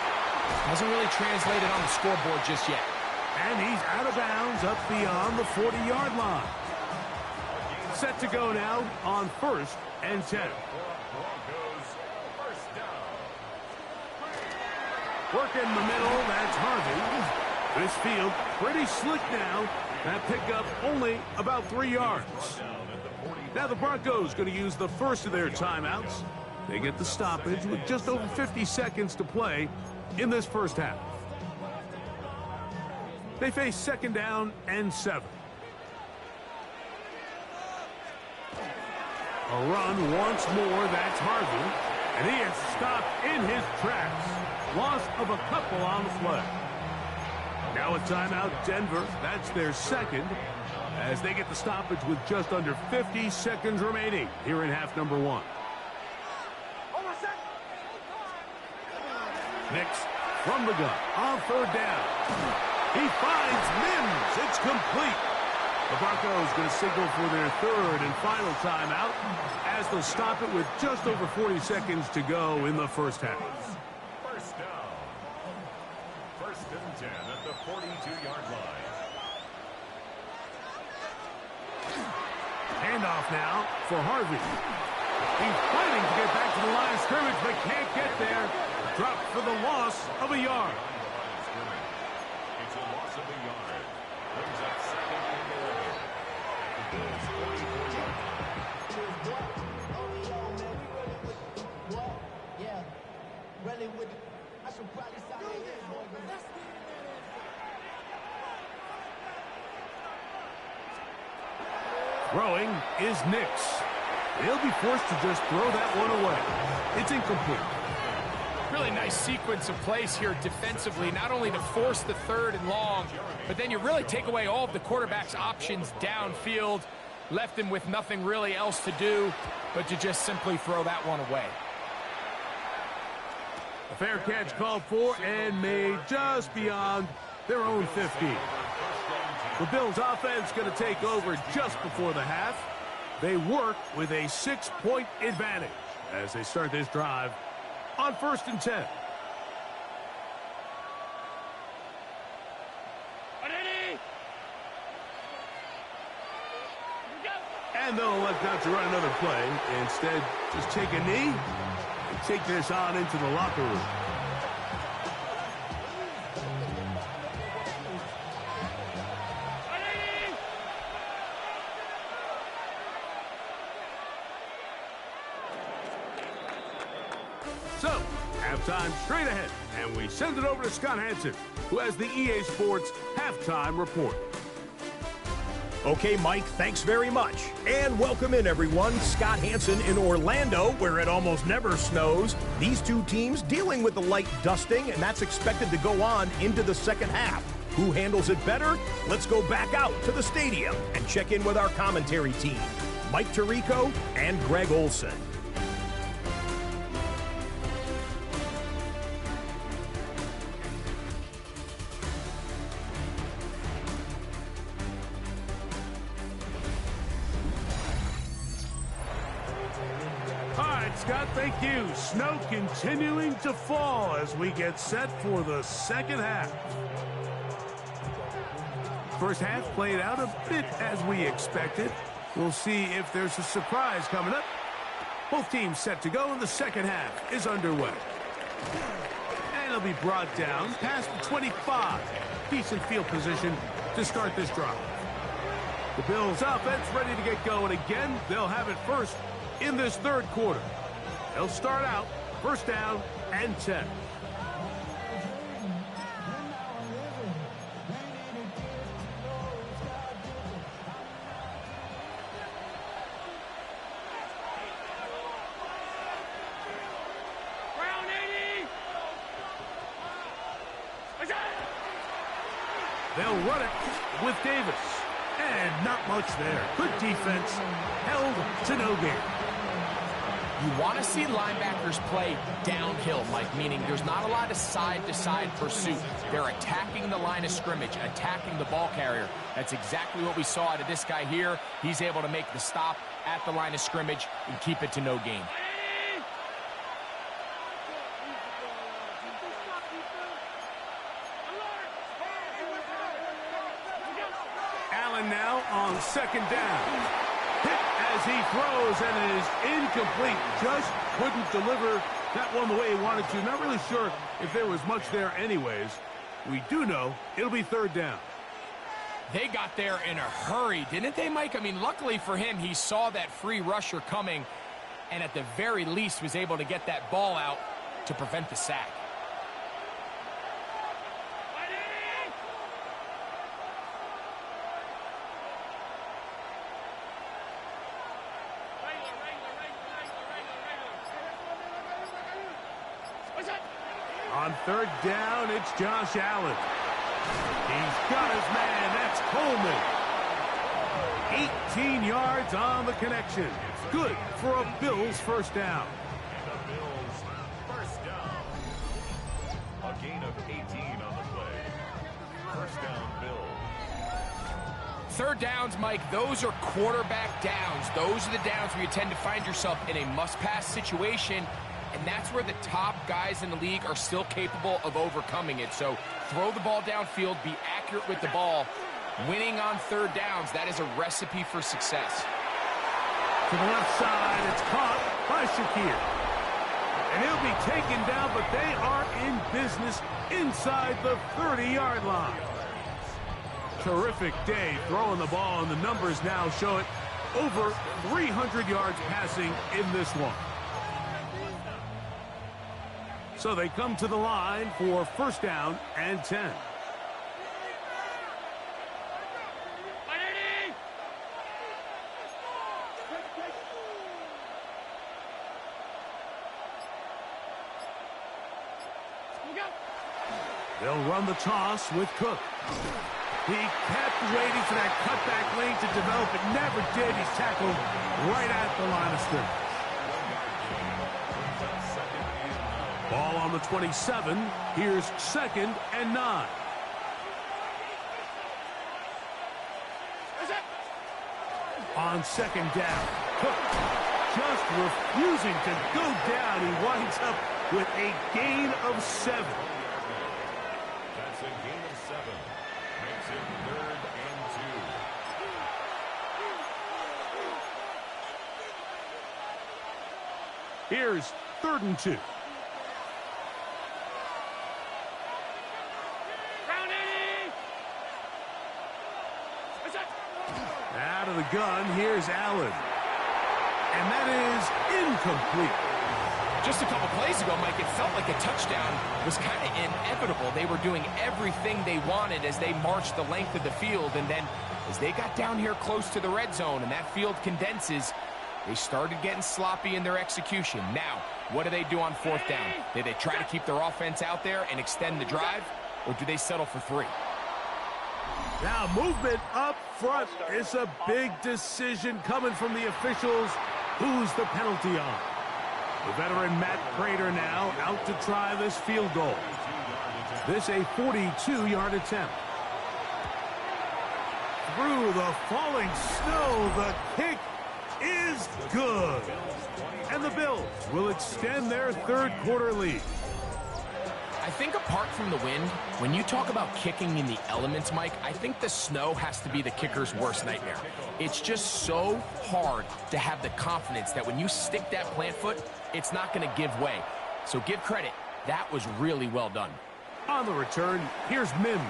hasn't really translated on the scoreboard just yet. And he's out of bounds up beyond the 40-yard line. Set to go now on 1st and 10. Work in the middle, that's Harvey. This field pretty slick now. That pickup only about 3 yards. Now the Broncos going to use the first of their timeouts. They get the stoppage with just over 50 seconds to play in this first half. They face 2nd down and 7. A run once more, that's Harvey. And he is stopped in his tracks. Loss of a couple on the play. Now a timeout, Denver. That's their second as they get the stoppage with just under 50 seconds remaining here in half number 1. Nix from the gun on third down. He finds Mims. It's complete. The Broncos going to signal for their third and final timeout as they'll stop it with just over 40 seconds to go in the first half. First down. First and 10 at the 42-yard line. Handoff now for Harvey. He's fighting to get back to the line of scrimmage, but can't get there. Dropped for the loss of a yard. It's a loss of a yard. Brings up second and 11. The Bills 44-yard Throwing is Nix. He'll be forced to just throw that one away. It's incomplete. Really nice sequence of plays here defensively, not only to force the third and long, but then you really take away all of the quarterback's options downfield, left him with nothing really else to do but to just simply throw that one away. A fair catch called for and made just beyond their own 50. The Bills offense going to take over just before the half. They work with a 6-point advantage as they start this drive on 1st and 10. And they'll elect not to run another play. Instead, just take a knee and take this on into the locker room. So, halftime straight ahead, and we send it over to Scott Hansen, who has the EA Sports halftime report. Okay, Mike, thanks very much. And welcome in, everyone. Scott Hansen in Orlando, where it almost never snows. These two teams dealing with the light dusting, and that's expected to go on into the second half. Who handles it better? Let's go back out to the stadium and check in with our commentary team, Mike Tirico and Greg Olson. Scott, thank you. Snow continuing to fall as we get set for the second half. First half played out a bit as we expected. We'll see if there's a surprise coming up. Both teams set to go, and the second half is underway. And it'll be brought down past the 25. Decent field position to start this drive. The Bills offense ready to get going again. They'll have it first in this third quarter. They'll start out first down and 10. They'll run it with Davis. And not much there. Good defense. Held to no gain. You want to see linebackers play downhill, Mike, meaning there's not a lot of side-to-side pursuit. They're attacking the line of scrimmage, attacking the ball carrier. That's exactly what we saw out of this guy here. He's able to make the stop at the line of scrimmage and keep it to no gain. Allen now on second down. Hit as he throws, and it is incomplete. Just couldn't deliver that one the way he wanted to. Not really sure if there was much there anyways. We do know it'll be third down. They got there in a hurry, didn't they, Mike? I mean, luckily for him, he saw that free rusher coming, and at the very least was able to get that ball out to prevent the sack. On third down, it's Josh Allen. He's got his man. That's Coleman. 18 yards on the connection. Good for a Bills first down. And the Bills first down. third downs, Mike, those are quarterback downs. Those are the downs where you tend to find yourself in a must-pass situation, and that's where the top guys in the league are still capable of overcoming it. So throw the ball downfield, be accurate with the ball. Winning on third downs, that is a recipe for success. To the left side, it's caught by Shakir. And he'll be taken down, but they are in business inside the 30-yard line. Terrific day throwing the ball, and the numbers now show it. Over 300 yards passing in this one. So they come to the line for first down and 10. They'll run the toss with Cook. He kept waiting for that cutback lane to develop. It never did. He's tackled right at the line of scrimmage. Ball on the 27. Here's 2nd and 9. On 2nd down, Cook just refusing to go down. He winds up with a gain of 7. That's a gain of 7. Makes it 3rd and 2. Here's 3rd and 2. Out of the gun, here's Allen. And that is incomplete. Just a couple plays ago, Mike, it felt like a touchdown was kind of inevitable. They were doing everything they wanted as they marched the length of the field. And then as they got down here close to the red zone and that field condenses, they started getting sloppy in their execution. Now, what do they do on 4th down? Do they try to keep their offense out there and extend the drive, or do they settle for 3? Now, movement up front is a big decision coming from the officials. Who's the penalty on? The veteran Matt Prater now out to try this field goal. This a 42-yard attempt. Through the falling snow, the kick is good. And the Bills will extend their 3rd quarter lead. I think apart from the wind, when you talk about kicking in the elements, Mike, I think the snow has to be the kicker's worst nightmare. It's just so hard to have the confidence that when you stick that plant foot, it's not going to give way. So give credit. That was really well done. On the return, here's Mims.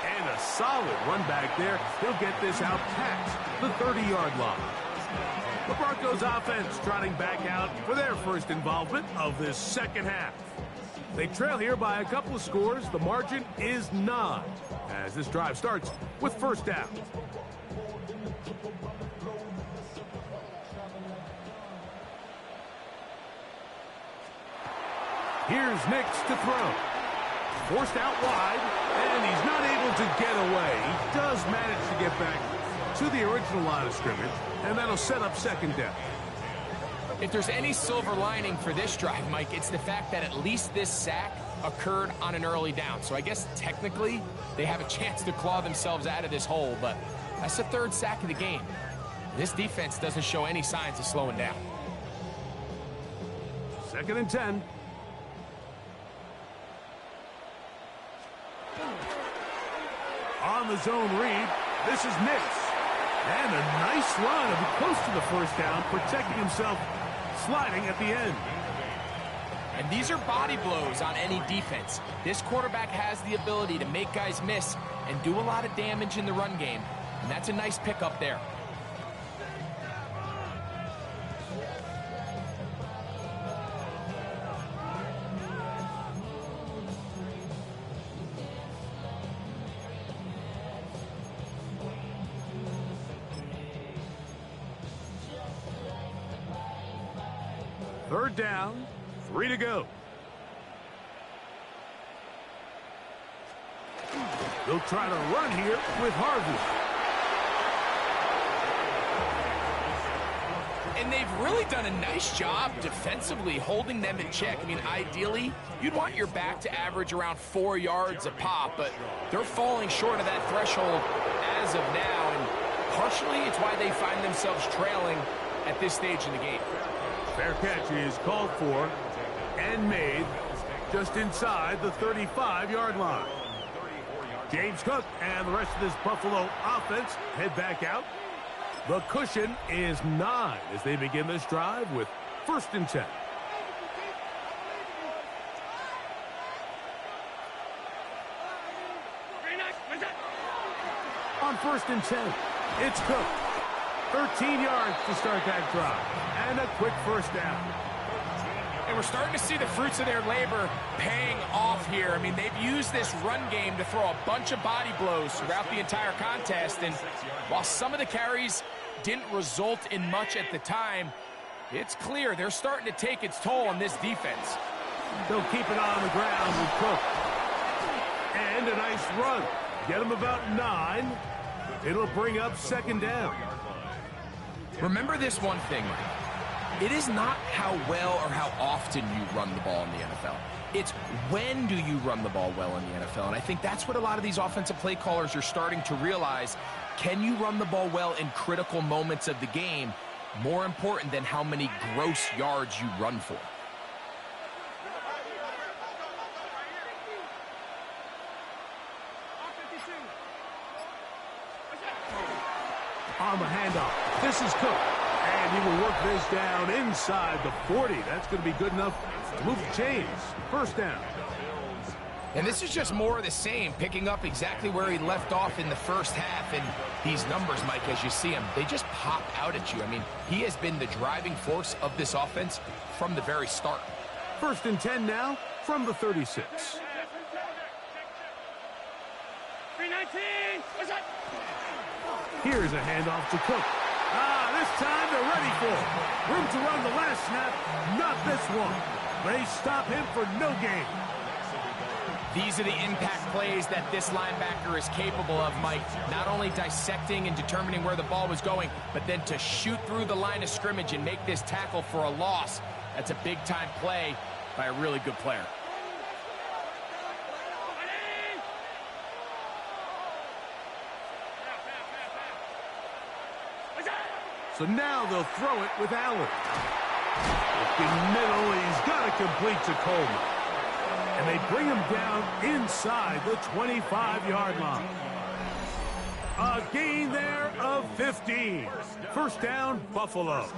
And a solid run back there. He'll get this out past the 30-yard line. The Broncos offense trotting back out for their first involvement of this second half. They trail here by a couple of scores. The margin is 9 as this drive starts with first down. Here's Nix to throw. Forced out wide, and he's not able to get away. He does manage to get back to the original line of scrimmage, and that'll set up 2nd down. If there's any silver lining for this drive, Mike, it's the fact that at least this sack occurred on an early down. So I guess technically they have a chance to claw themselves out of this hole, but that's the 3rd sack of the game. This defense doesn't show any signs of slowing down. 2nd and 10. On the zone read, this is Nix. And a nice run of close to the first down, protecting himself, sliding at the end. And these are body blows on any defense. This quarterback has the ability to make guys miss and do a lot of damage in the run game. And that's a nice pickup there. Third down, 3 to go. They'll try to run here with Harvey. And they've really done a nice job defensively holding them in check. I mean, ideally, you'd want your back to average around 4 yards a pop, but they're falling short of that threshold as of now, and partially it's why they find themselves trailing at this stage in the game. Fair catch is called for and made just inside the 35-yard line. James Cook and the rest of this Buffalo offense head back out. The cushion is 9 as they begin this drive with 1st and 10. On 1st and 10, it's Cook. 13 yards to start that drive. And a quick 1st down. And we're starting to see the fruits of their labor paying off here. I mean, they've used this run game to throw a bunch of body blows throughout the entire contest. And while some of the carries didn't result in much at the time, it's clear they're starting to take its toll on this defense. They'll keep it on the ground with Cook. And a nice run. Get him about 9. It'll bring up 2nd down. Remember this one thing, Mike. It is not how well or how often you run the ball in the NFL. It's when do you run the ball well in the NFL. And I think that's what a lot of these offensive play callers are starting to realize. Can you run the ball well in critical moments of the game? More important than how many gross yards you run for. On the handoff, this is Cook. And he will work this down inside the 40. That's going to be good enough to move the chains. 1st down. And this is just more of the same, picking up exactly where he left off in the first half. And these numbers, Mike, as you see them, they just pop out at you. I mean, he has been the driving force of this offense from the very start. 1st and 10 now from the 36. 319. What's that? Here's a handoff to Cook. This time they're ready for it. Room to run the last snap, not this one. They stop him for no gain. These are the impact plays that this linebacker is capable of, Mike. Not only dissecting and determining where the ball was going, but then to shoot through the line of scrimmage and make this tackle for a loss. That's a big-time play by a really good player. So now they'll throw it with Allen. Looking middle, he's got to complete to Coleman. And they bring him down inside the 25-yard line. A gain there of 15. 1st down, Buffalo.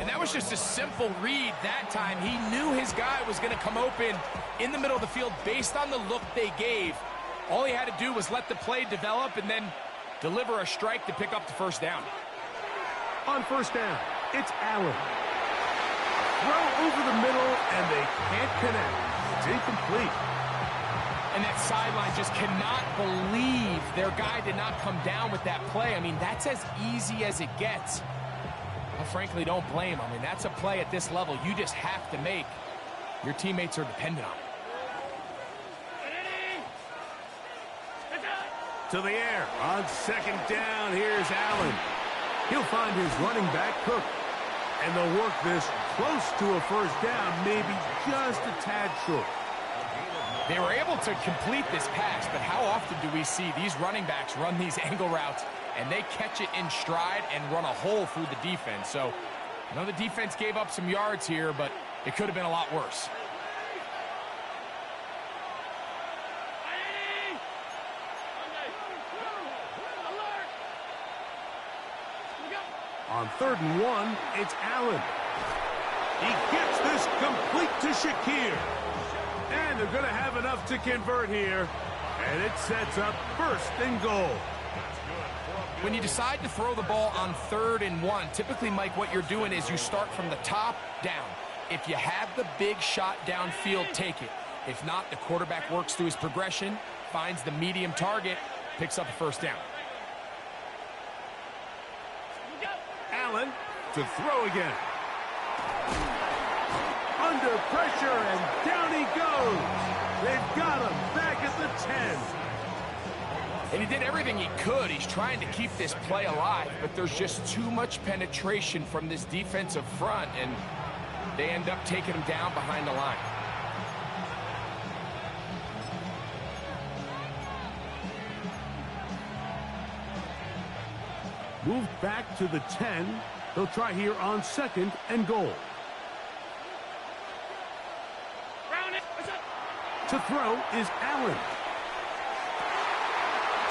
And that was just a simple read that time. He knew his guy was going to come open in the middle of the field based on the look they gave. All he had to do was let the play develop and then deliver a strike to pick up the 1st down. On 1st down, it's Allen. Throw over the middle, and they can't connect. It's incomplete. And that sideline just cannot believe their guy did not come down with that play. I mean, that's as easy as it gets. I frankly don't blame him. I mean, that's a play at this level you just have to make. Your teammates are dependent on it. To the air. On 2nd down, here's Allen. He'll find his running back, Cook. And they'll work this close to a 1st down, maybe just a tad short. They were able to complete this pass, but how often do we see these running backs run these angle routes and they catch it in stride and run a hole through the defense? So I know the defense gave up some yards here, but it could have been a lot worse. On 3rd and 1, it's Allen. He gets this complete to Shakir. And they're going to have enough to convert here. And it sets up 1st and goal. When you decide to throw the ball on 3rd and 1, typically, Mike, what you're doing is you start from the top down. If you have the big shot downfield, take it. If not, the quarterback works through his progression, finds the medium target, picks up the 1st down. Allen to throw again. Under pressure, and down he goes. They've got him back at the 10. And he did everything he could. He's trying to keep this play alive, but there's just too much penetration from this defensive front, and they end up taking him down behind the line. Moved back to the 10. They'll try here on 2nd and goal. To throw is Allen.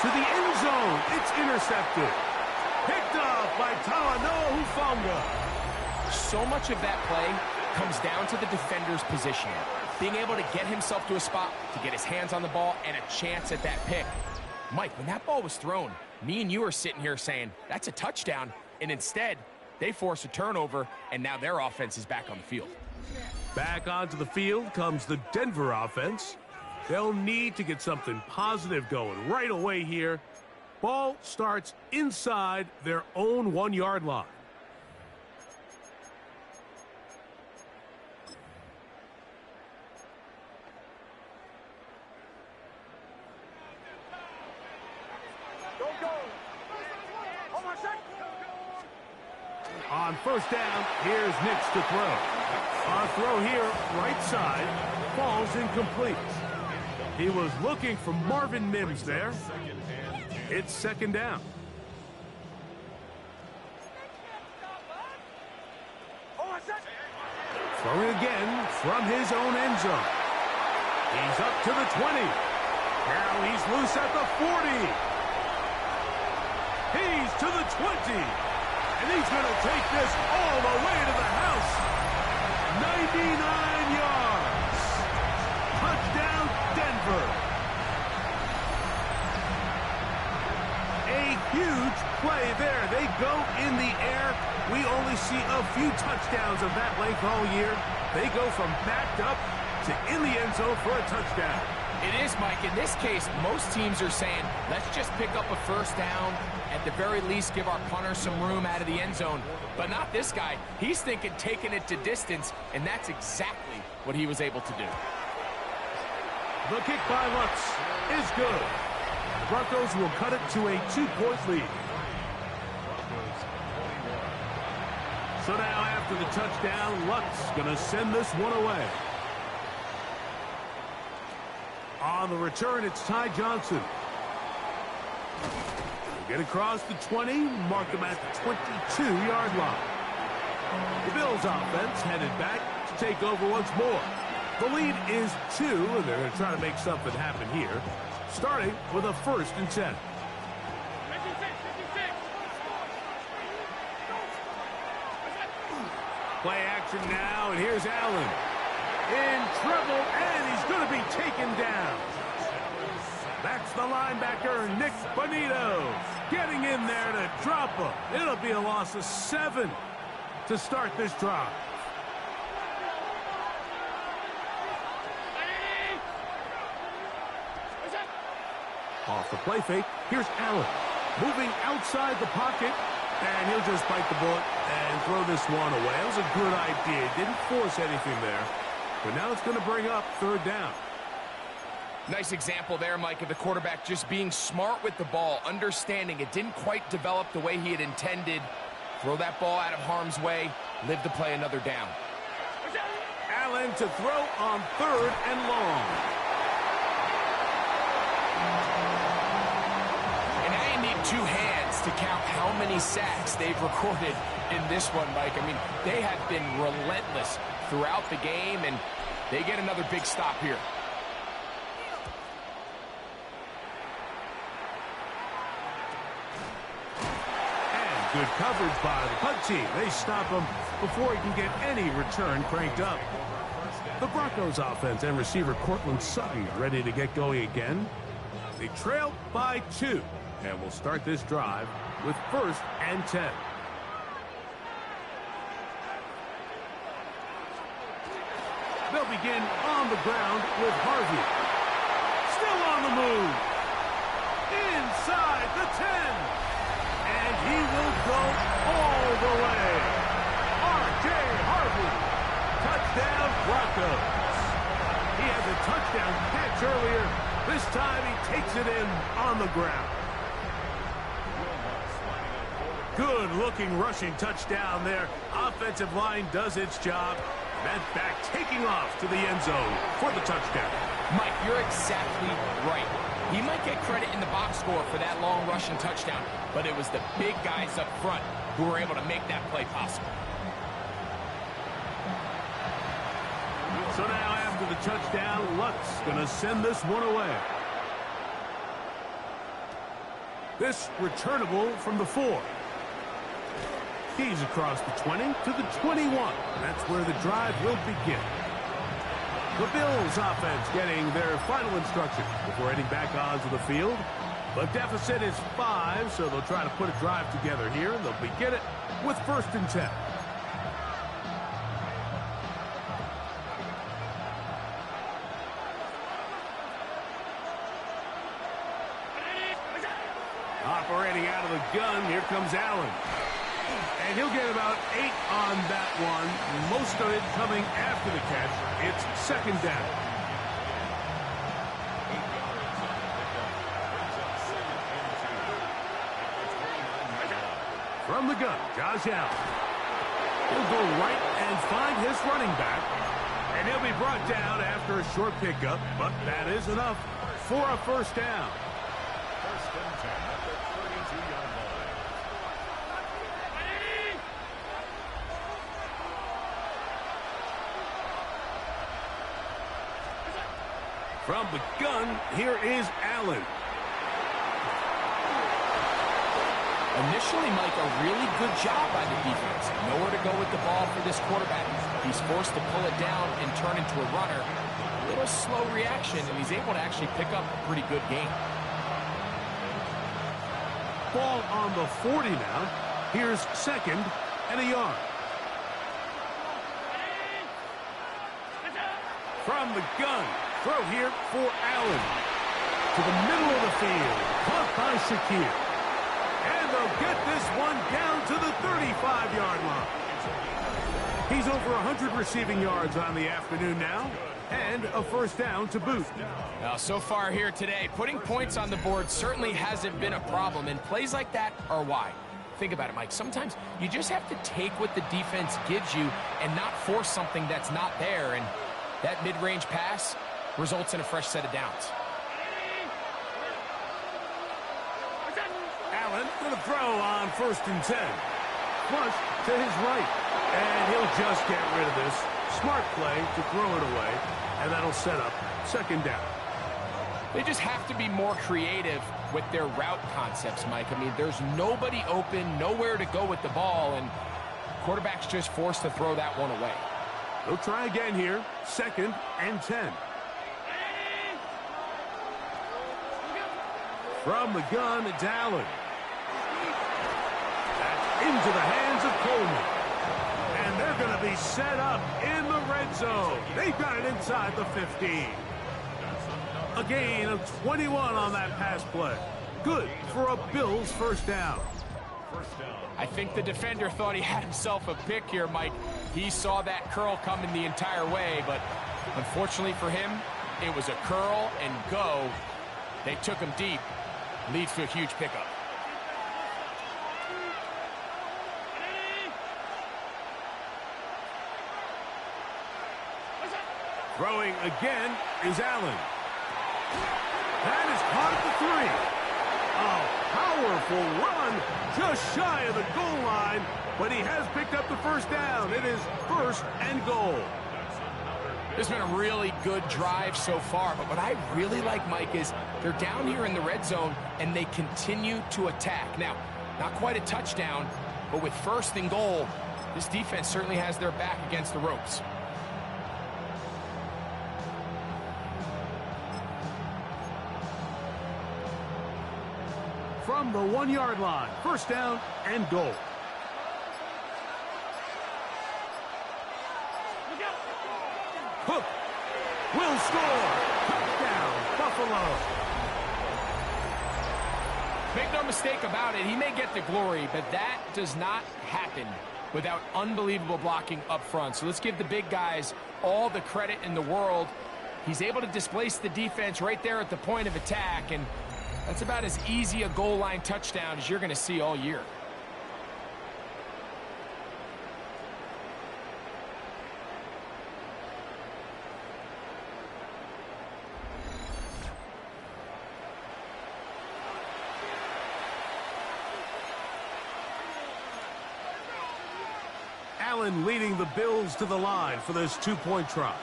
To the end zone. It's intercepted. Picked up by Talanoa Hufanga. So much of that play comes down to the defender's positioning. Being able to get himself to a spot, to get his hands on the ball, and a chance at that pick. Mike, when that ball was thrown, me and you are sitting here saying, that's a touchdown, and instead, they force a turnover, and now their offense is back on the field. Back onto the field comes the Denver offense. They'll need to get something positive going right away here. Ball starts inside their own 1-yard line. On 1st down, here's Nix to throw. On throw here, right side, falls incomplete. He was looking for Marvin Mims there. It's 2nd down. Throwing again from his own end zone. He's up to the 20. Now he's loose at the 40. He's to the 20. And he's going to take this all the way to the house. 99 yards. Touchdown, Denver. A huge play there. They go in the air. We only see a few touchdowns of that length all year. They go from backed up to in the end zone for a touchdown. It is, Mike. In this case, most teams are saying, let's just pick up a 1st down. At the very least, give our punter some room out of the end zone. But not this guy. He's thinking taking it to distance, and that's exactly what he was able to do. The kick by Lutz is good. The Broncos will cut it to a 2-point lead. So now after the touchdown, Lutz going to send this one away. On the return, it's Ty Johnson. Get across the 20, mark them at the 22-yard line. The Bills offense headed back to take over once more. The lead is 2, and they're going to try to make something happen here, starting with a 1st and 10. Play action now, and here's Allen. In trouble, and he's going to be taken down. That's the linebacker, Nick Bonito, getting in there to drop him. It'll be a loss of 7 to start this drive. Off the play fake, here's Allen. Moving outside the pocket, and he'll just bite the bullet and throw this one away. That was a good idea. Didn't force anything there. But now it's going to bring up 3rd down. Nice example there, Mike, of the quarterback just being smart with the ball, understanding it didn't quite develop the way he had intended. Throw that ball out of harm's way, live to play another down. Allen to throw on 3rd and long. And now you need 2 hands to count how many sacks they've recorded in this one, Mike. I mean, they have been relentless throughout the game, and they get another big stop here. And good coverage by the punt team. They stop him before he can get any return cranked up. The Broncos offense and receiver Cortland Sutton ready to get going again. They trail by 2, and will start this drive with 1st and 10. They'll begin on the ground with Harvey. Still on the move. Inside the 10. And he will go all the way. R.J. Harvey. Touchdown, Broncos. He had the touchdown catch earlier. This time he takes it in on the ground. Good-looking rushing touchdown there. Offensive line does its job. That back taking off to the end zone for the touchdown. Mike, you're exactly right. He might get credit in the box score for that long rushing touchdown, but it was the big guys up front who were able to make that play possible. So now after the touchdown, Luck's going to send this one away. This returnable from the 4. He's across the 20 to the 21. That's where the drive will begin. The Bills offense getting their final instruction before heading back onto the field. The deficit is 5, so they'll try to put a drive together here. They'll begin it with 1st and 10. Operating out of the gun, here comes Allen. And he'll get about 8 on that one, most of it coming after the catch. It's 2nd down. From the gun, Josh Allen. He'll go right and find his running back. And he'll be brought down after a short pickup, but that is enough for a 1st down. 1st and 10 at the 32-yard line. From the gun, here is Allen. Initially, Mike, a really good job by the defense. Nowhere to go with the ball for this quarterback. He's forced to pull it down and turn into a runner. A little slow reaction, and he's able to actually pick up a pretty good game. Ball on the 40 now. Here's 2nd and a yard. From the gun. Throw here for Allen. To the middle of the field. Caught by Shakir. And they'll get this one down to the 35-yard line. He's over 100 receiving yards on the afternoon now. And a 1st down to boot. Now, so far here today, putting points on the board certainly hasn't been a problem. And plays like that are why. Think about it, Mike. Sometimes you just have to take what the defense gives you and not force something that's not there. And that mid-range pass results in a fresh set of downs. Allen for the throw on 1st and 10. Flush to his right. And he'll just get rid of this. Smart play to throw it away. And that'll set up 2nd down. They just have to be more creative with their route concepts, Mike. I mean, there's nobody open, nowhere to go with the ball, and quarterback's just forced to throw that one away. They'll try again here. 2nd and 10. From the gun, it's Allen. That's into the hands of Coleman. And they're going to be set up in the red zone. They've got it inside the 15. A gain of 21 on that pass play. Good for a Bills 1st down. I think the defender thought he had himself a pick here, Mike. He saw that curl coming the entire way, but unfortunately for him, it was a curl and go. They took him deep. Leads to a huge pickup. Throwing again is Allen. That is caught at the 3. A powerful run just shy of the goal line, but he has picked up the 1st down. It is 1st and goal. This has been a really good drive so far, but what I really like, Mike, is they're down here in the red zone, and they continue to attack. Now, not quite a touchdown, but with 1st and goal, this defense certainly has their back against the ropes. From the 1-yard line, 1st down and goal. Hook will score. Touchdown, Buffalo. Make no mistake about it, he may get the glory, but that does not happen without unbelievable blocking up front. So let's give the big guys all the credit in the world. He's able to displace the defense right there at the point of attack, and that's about as easy a goal line touchdown as you're going to see all year. Allen leading the Bills to the line for this two-point try.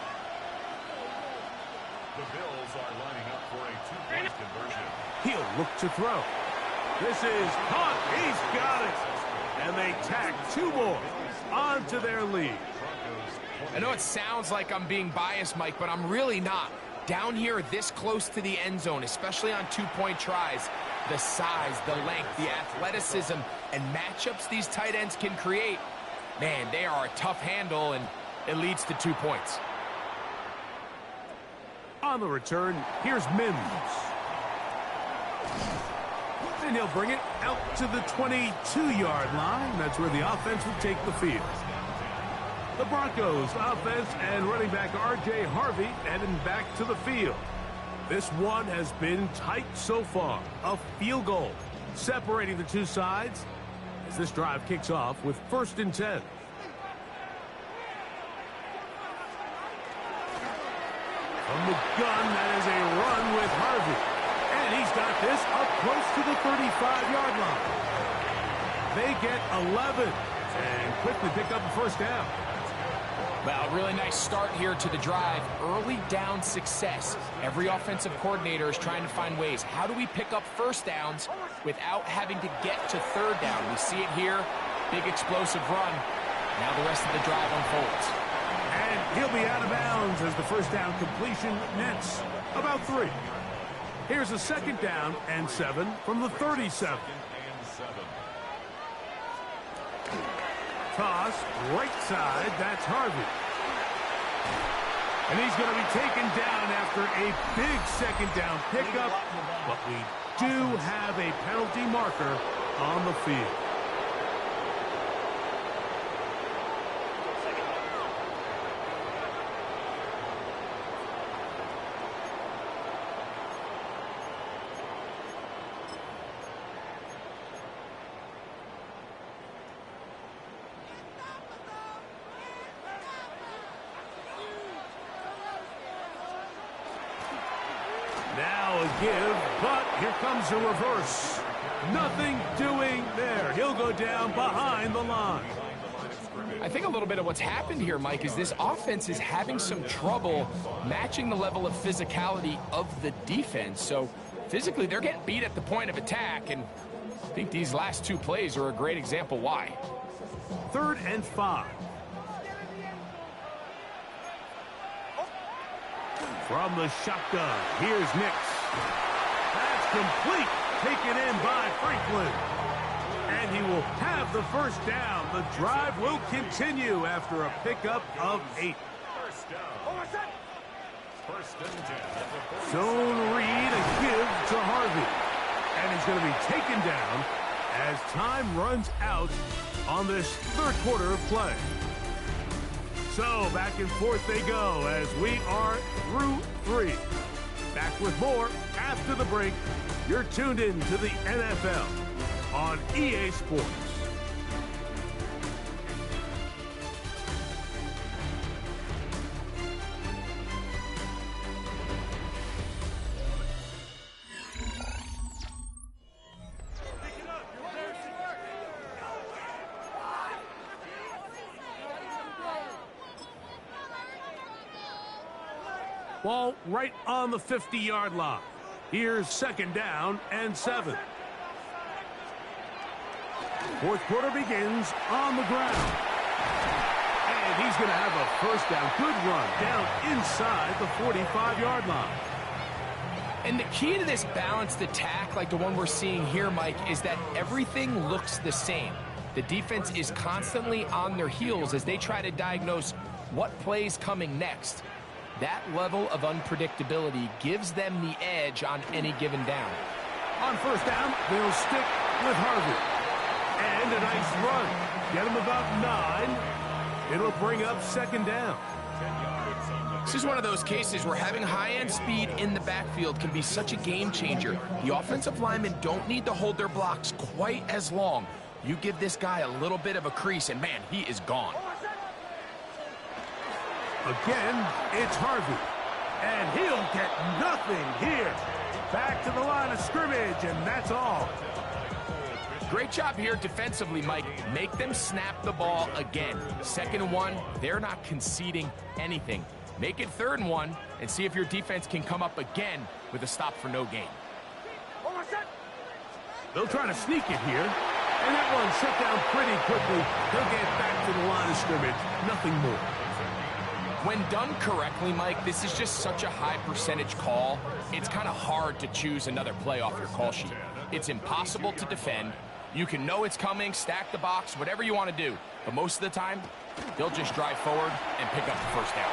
The Bills are lining up for a two-point conversion. He'll look to throw. This is caught. He's got it. And they tack two more onto their lead. I know it sounds like I'm being biased, Mike, but I'm really not. Down here this close to the end zone, especially on two-point tries, the size, the length, the athleticism, and matchups these tight ends can create, man, they are a tough handle, and it leads to 2 points. On the return, here's Mims. And he'll bring it out to the 22-yard line. That's where the offense will take the field. The Broncos offense and running back R.J. Harvey heading back to the field. This one has been tight so far. A field goal separating the two sides as this drive kicks off with 1st and 10. From the gun, that is a run with Harvey. And he's got this up close to the 35-yard line. They get 11 and quickly pick up a first down. Well, really nice start here to the drive. Early down success. Every offensive coordinator is trying to find ways. How do we pick up first downs without having to get to third down? We see it here. Big explosive run. Now the rest of the drive unfolds. And he'll be out of bounds as the first down completion nets about 3. Here's a 2nd down and 7 from the 37. Toss, right side, that's Harvey. And he's going to be taken down after a big 2nd down pickup, but we do have a penalty marker on the field. Now a give, but here comes a reverse. Nothing doing there. He'll go down behind the line. I think a little bit of what's happened here, Mike, is this offense is having some trouble matching the level of physicality of the defense. So physically, they're getting beat at the point of attack, and I think these last 2 plays are a great example why. 3rd and 5. From the shotgun, here's Nix. That's complete, taken in by Franklin. And he will have the first down. The drive will continue after a pickup of 8. First down. 1st and 10. Zone read, a give to Harvey. And he's going to be taken down as time runs out on this 3rd quarter of play. So back and forth they go as we are through 3. Back with more after the break. You're tuned in to the NFL on EA Sports. Ball right on the 50-yard line. Here's 2nd down and 7. 4th quarter begins on the ground. And he's going to have a first down. Good run down inside the 45-yard line. And the key to this balanced attack, like the one we're seeing here, Mike, is that everything looks the same. The defense is constantly on their heels as they try to diagnose what play's coming next. That level of unpredictability gives them the edge on any given down. On first down, they'll stick with Harvey. And a nice run. Get him about 9. It'll bring up 2nd down. This is one of those cases where having high-end speed in the backfield can be such a game changer. The offensive linemen don't need to hold their blocks quite as long. You give this guy a little bit of a crease, and man, he is gone. Again, it's Harvey. And he'll get nothing here. Back to the line of scrimmage, and that's all. Great job here defensively, Mike. Make them snap the ball again. 2nd and 1, they're not conceding anything. Make it 3rd and 1 and see if your defense can come up again with a stop for no gain. They'll try to sneak it here. And that one shut down pretty quickly. They'll get back to the line of scrimmage. Nothing more. When done correctly, Mike, this is just such a high percentage call. It's kind of hard to choose another play off your call sheet. It's impossible to defend. You can know it's coming, stack the box, whatever you want to do. But most of the time, they'll just drive forward and pick up the 1st down.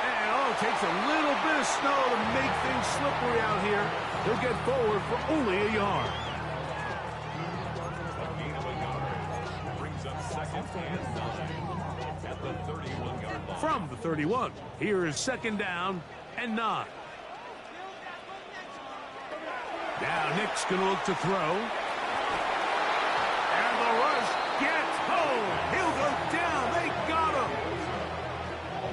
And it takes a little bit of snow to make things slippery out here. They'll get forward for only a yard. A gain of a yard. Brings up 2nd and 9 at the 31-yard line. From the 31, here is 2nd down and 9. Now Nick's going to look to throw. And the rush gets home. He'll go down. They got him.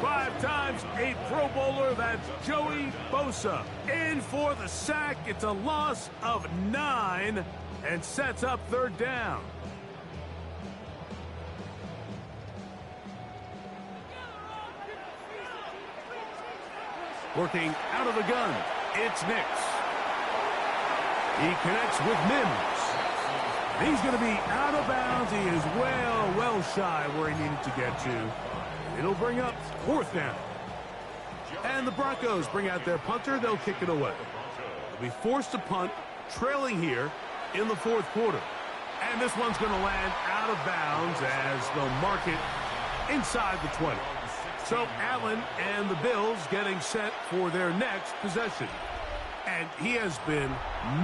5 times a Pro Bowler. That's Joey Bosa. In for the sack. It's a loss of 9 and sets up 3rd down. Working out of the gun. It's Nix. He connects with Mims. He's going to be out of bounds. He is well shy where he needed to get to. It'll bring up 4th down. And the Broncos bring out their punter. They'll kick it away. They'll be forced to punt, trailing here in the 4th quarter. And this one's going to land out of bounds as they'll mark it inside the 20. So Allen and the Bills getting set for their next possession. And he has been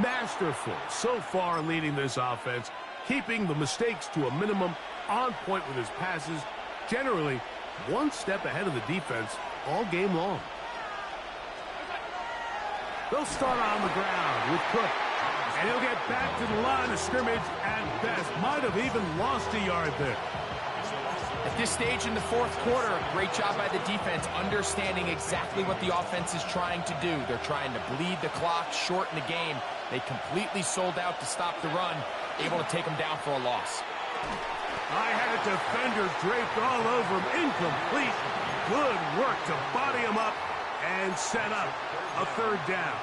masterful so far leading this offense, keeping the mistakes to a minimum, on point with his passes, generally one step ahead of the defense all game long. They'll start on the ground with Cook. And he'll get back to the line of scrimmage at best. Might have even lost a yard there. At this stage in the 4th quarter, great job by the defense understanding exactly what the offense is trying to do. They're trying to bleed the clock, shorten the game. They completely sold out to stop the run, able to take them down for a loss. I had a defender draped all over him. Incomplete. Good work to body him up and set up a 3rd down.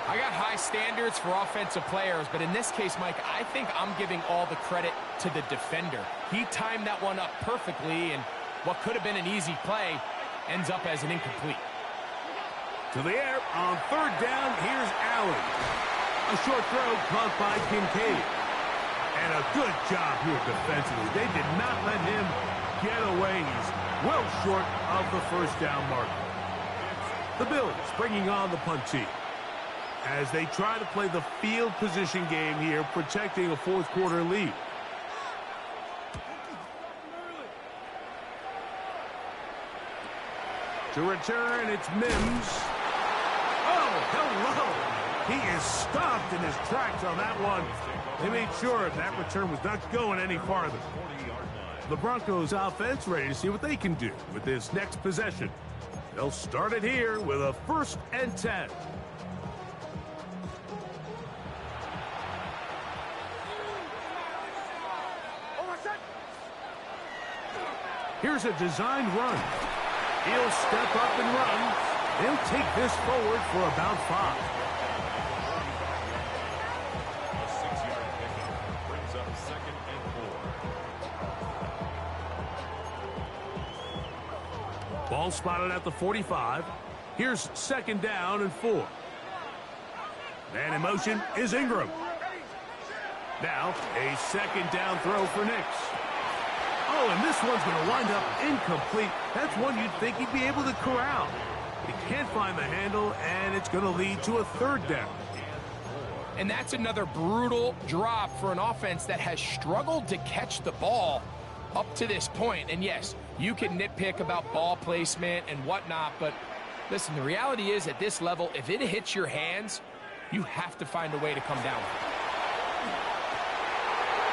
I got high standards for offensive players, but in this case, Mike, I think I'm giving all the credit to the defender. He timed that one up perfectly, and what could have been an easy play ends up as an incomplete. To the air on 3rd down, here's Allen. A short throw caught by Kincaid. And a good job here defensively. They did not let him get away. He's well short of the 1st down marker. The Bills bringing on the punt team as they try to play the field position game here, protecting a 4th quarter lead. To return, it's Mims. Oh, hello! He is stopped in his tracks on that one. They made sure that return was not going any farther. The Broncos offense ready to see what they can do with this next possession. They'll start it here with a 1st and 10. Here's a designed run. He'll step up and run. They'll take this forward for about 5. A 6-yard pickup brings up 2nd and 4. Ball spotted at the 45. Here's 2nd down and 4. Man in motion is Ingram. Now a 2nd down throw for Nix. Oh, and this one's going to wind up incomplete. That's one you'd think he'd be able to corral. He can't find the handle, and it's going to lead to a 3rd down. And that's another brutal drop for an offense that has struggled to catch the ball up to this point. And yes, you can nitpick about ball placement and whatnot, but listen, the reality is at this level, if it hits your hands, you have to find a way to come down with it.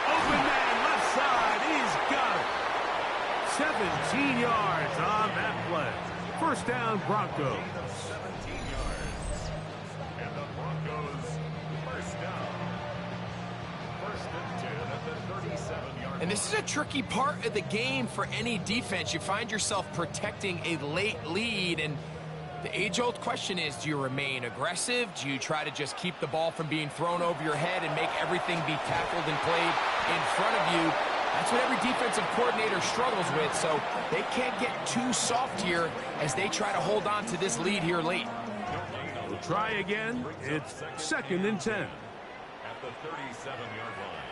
Open man, left side, he's got it. 17 yards on that play. 1st down, Broncos. 17 yards. And the Broncos 1st down. and 10 at the 37-yard. And this is a tricky part of the game for any defense. You find yourself protecting a late lead, and the age-old question is, do you remain aggressive? Do you try to just keep the ball from being thrown over your head and make everything be tackled and played in front of you? That's what every defensive coordinator struggles with, so they can't get too soft here as they try to hold on to this lead here late. We'll try again. It's 2nd and 10. At the 37-yard line.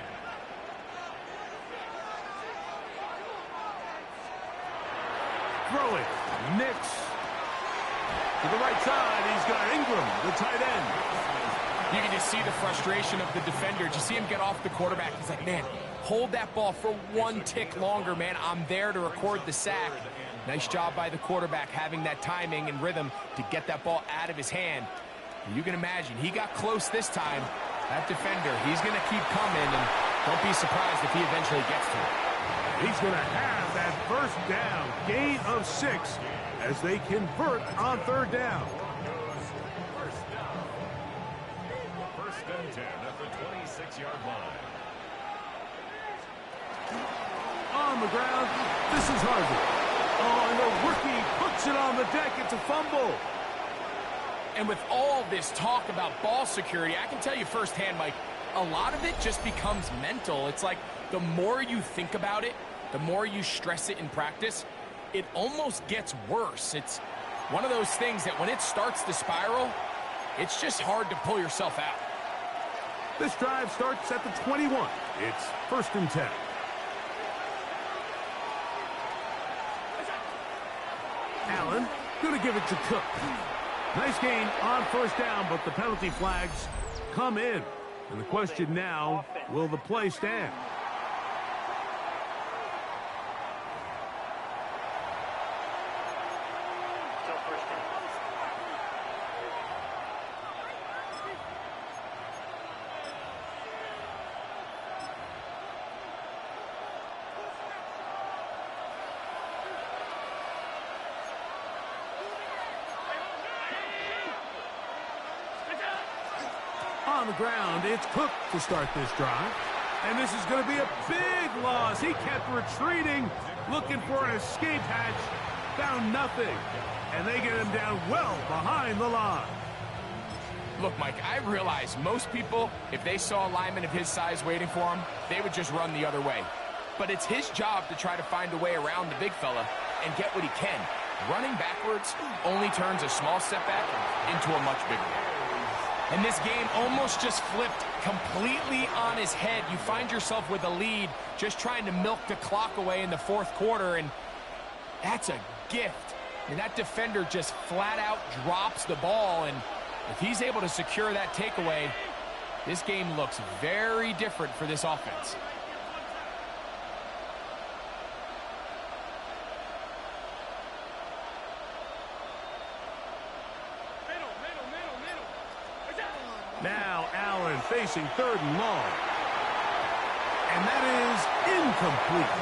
Throw it. Nix. To the right side, he's got Ingram, the tight end. You can just see the frustration of the defender. Did you see him get off the quarterback? He's like, man, hold that ball for one tick longer, man. I'm there to record the sack. Nice job by the quarterback having that timing and rhythm to get that ball out of his hand. You can imagine, he got close this time. That defender, he's going to keep coming, and don't be surprised if he eventually gets to it. He's going to have that first down, gain of 6, as they convert on 3rd down. First and 10 at the 26-yard line. On the ground, this is Harvey. Oh, and the rookie puts it on the deck. It's a fumble. And with all this talk about ball security, I can tell you firsthand, Mike, a lot of it just becomes mental. It's like the more you think about it, the more you stress it in practice, it almost gets worse. It's one of those things that when it starts to spiral, it's just hard to pull yourself out. This drive starts at the 21. It's 1st and 10. Allen going to give it to Cook. Nice gain on 1st down, but the penalty flags come in. And the question now, will the play stand? On the ground, it's Cook to start this drive. And this is going to be a big loss. He kept retreating, looking for an escape hatch, found nothing. And they get him down well behind the line. Look, Mike, I realize most people, if they saw a lineman of his size waiting for him, they would just run the other way. But it's his job to try to find a way around the big fella and get what he can. Running backwards only turns a small setback into a much bigger one. And this game almost just flipped completely on his head. You find yourself with a lead, just trying to milk the clock away in the 4th quarter, and that's a gift. And that defender just flat out drops the ball, and if he's able to secure that takeaway, this game looks very different for this offense. Now Allen facing 3rd and long. And that is incomplete.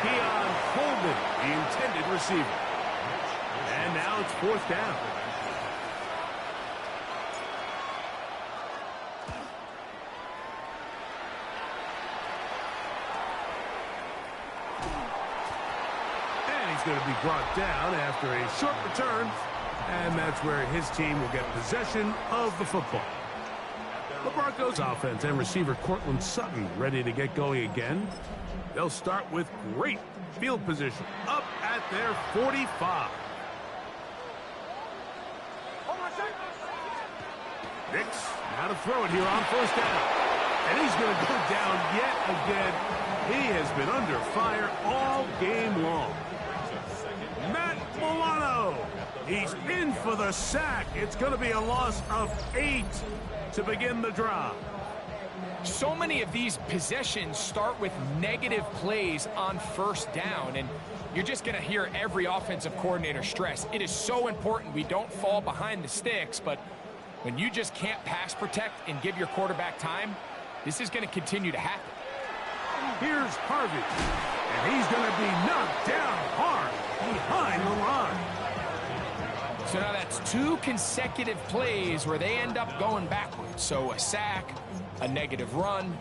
Keon Coleman, the intended receiver. And now it's 4th down. And he's going to be brought down after a short return. And that's where his team will get possession of the football. The Broncos offense and receiver Cortland Sutton ready to get going again. They'll start with great field position up at their 45. Nix now to throw it here on 1st down. And he's going to go down yet again. He has been under fire all game long. Matt Milano. He's in for the sack. It's going to be a loss of 8 to begin the drive. So many of these possessions start with negative plays on 1st down, and you're just going to hear every offensive coordinator stress. It is so important we don't fall behind the sticks, but when you just can't pass protect and give your quarterback time, this is going to continue to happen. Here's Harvey, and he's going to be knocked down hard behind the line. So now that's 2 consecutive plays where they end up going backwards. So a sack, a negative run,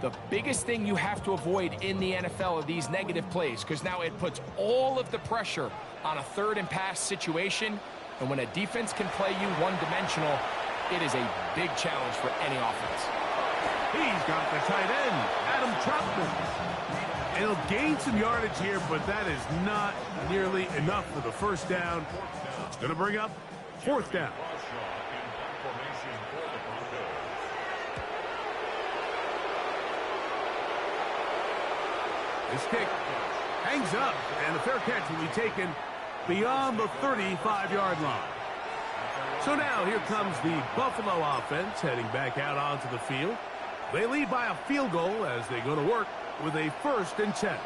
The biggest thing you have to avoid in the NFL are these negative plays, because now it puts all of the pressure on a third and pass situation. And when a defense can play you one-dimensional, it is a big challenge for any offense. He's got the tight end, Adam Troutman. And he'll gain some yardage here, but that is not nearly enough for the first down. It's going to bring up fourth down. This kick hangs up, and the fair catch will be taken beyond the 35-yard line. So now here comes the Buffalo offense heading back out onto the field. They lead by a field goal as they go to work with a 1st and 10.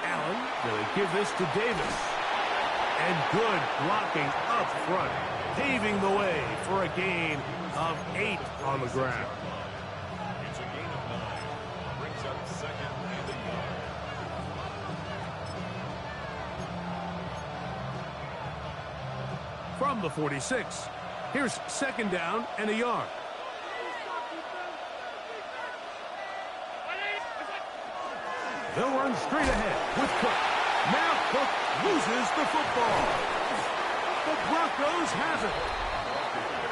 Allen going to give this to Davis. And good blocking up front, paving the way for a gain of 8 on the ground. It's a gain of 9. Brings up 2nd and a yard. From the 46, here's 2nd down and a yard. They'll run straight ahead with Cook. Now Cook loses the football. The Broncos have it.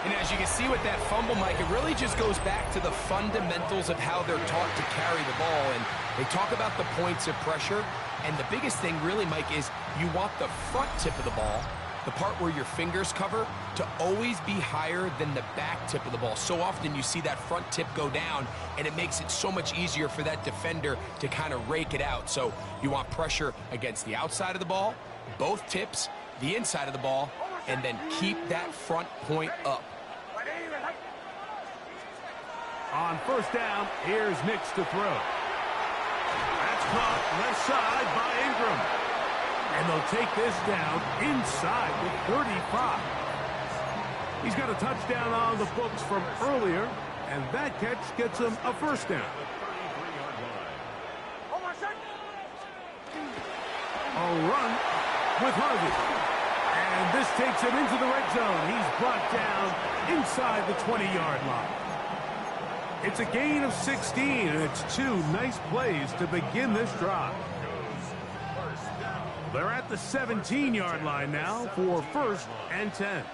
And as you can see with that fumble, Mike, it really just goes back to the fundamentals of how they're taught to carry the ball. And they talk about the points of pressure. And the biggest thing really, Mike, is you want the front tip of the ball, the part where your fingers cover, to always be higher than the back tip of the ball. So often you see that front tip go down, and it makes it so much easier for that defender to kind of rake it out. So you want pressure against the outside of the ball, both tips, the inside of the ball, and then keep that front point up. On 1st down, here's Nix to throw. That's caught left side by Ingram. And they'll take this down inside the 35. He's got a touchdown on the books from earlier, and that catch gets him a 1st down. A run with Harvey. And this takes him into the red zone. He's brought down inside the 20-yard line. It's a gain of 16, and it's 2 nice plays to begin this drive. They're at the 17-yard line now for 1st and 10.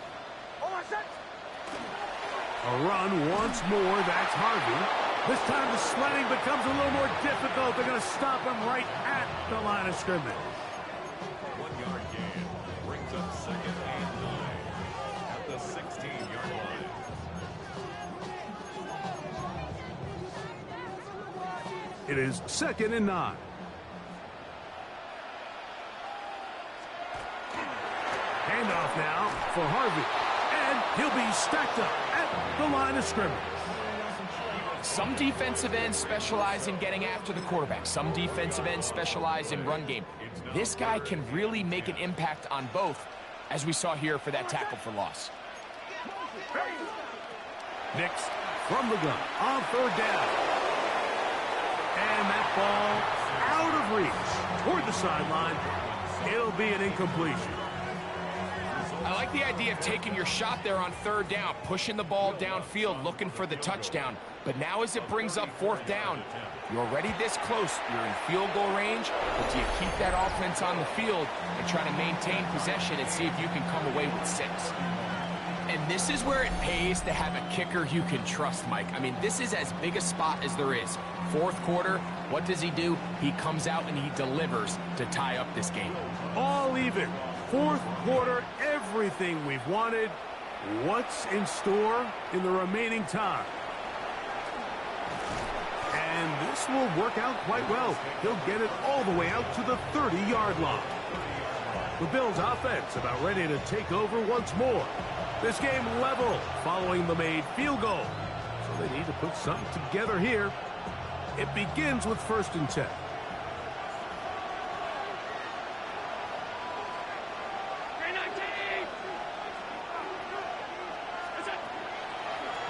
A run once more. That's Harvey. This time the sledding becomes a little more difficult. They're going to stop him right at the line of scrimmage. 1-yard gain. Brings up 2nd and 9 at the 16-yard line. It is 2nd and 9. Handoff now for Harvey. And he'll be stacked up at the line of scrimmage. Some defensive ends specialize in getting after the quarterback. Some defensive ends specialize in run game. This guy can really make an impact on both, as we saw here for that tackle for loss. Nix from the gun on 3rd down. And that ball out of reach toward the sideline. It'll be an incompletion. I like the idea of taking your shot there on 3rd down, pushing the ball downfield, looking for the touchdown. But now as it brings up 4th down, you're already this close. You're in field goal range, but do you keep that offense on the field and try to maintain possession and see if you can come away with 6? And this is where it pays to have a kicker you can trust, Mike. I mean, this is as big a spot as there is. 4th quarter, what does he do? He comes out and he delivers to tie up this game. All even. 4th quarter, everything we've wanted. What's in store in the remaining time? And this will work out quite well. He'll get it all the way out to the 30-yard line. The Bills offense about ready to take over once more. This game level following the made field goal. So they need to put something together here. It begins with 1st and 10.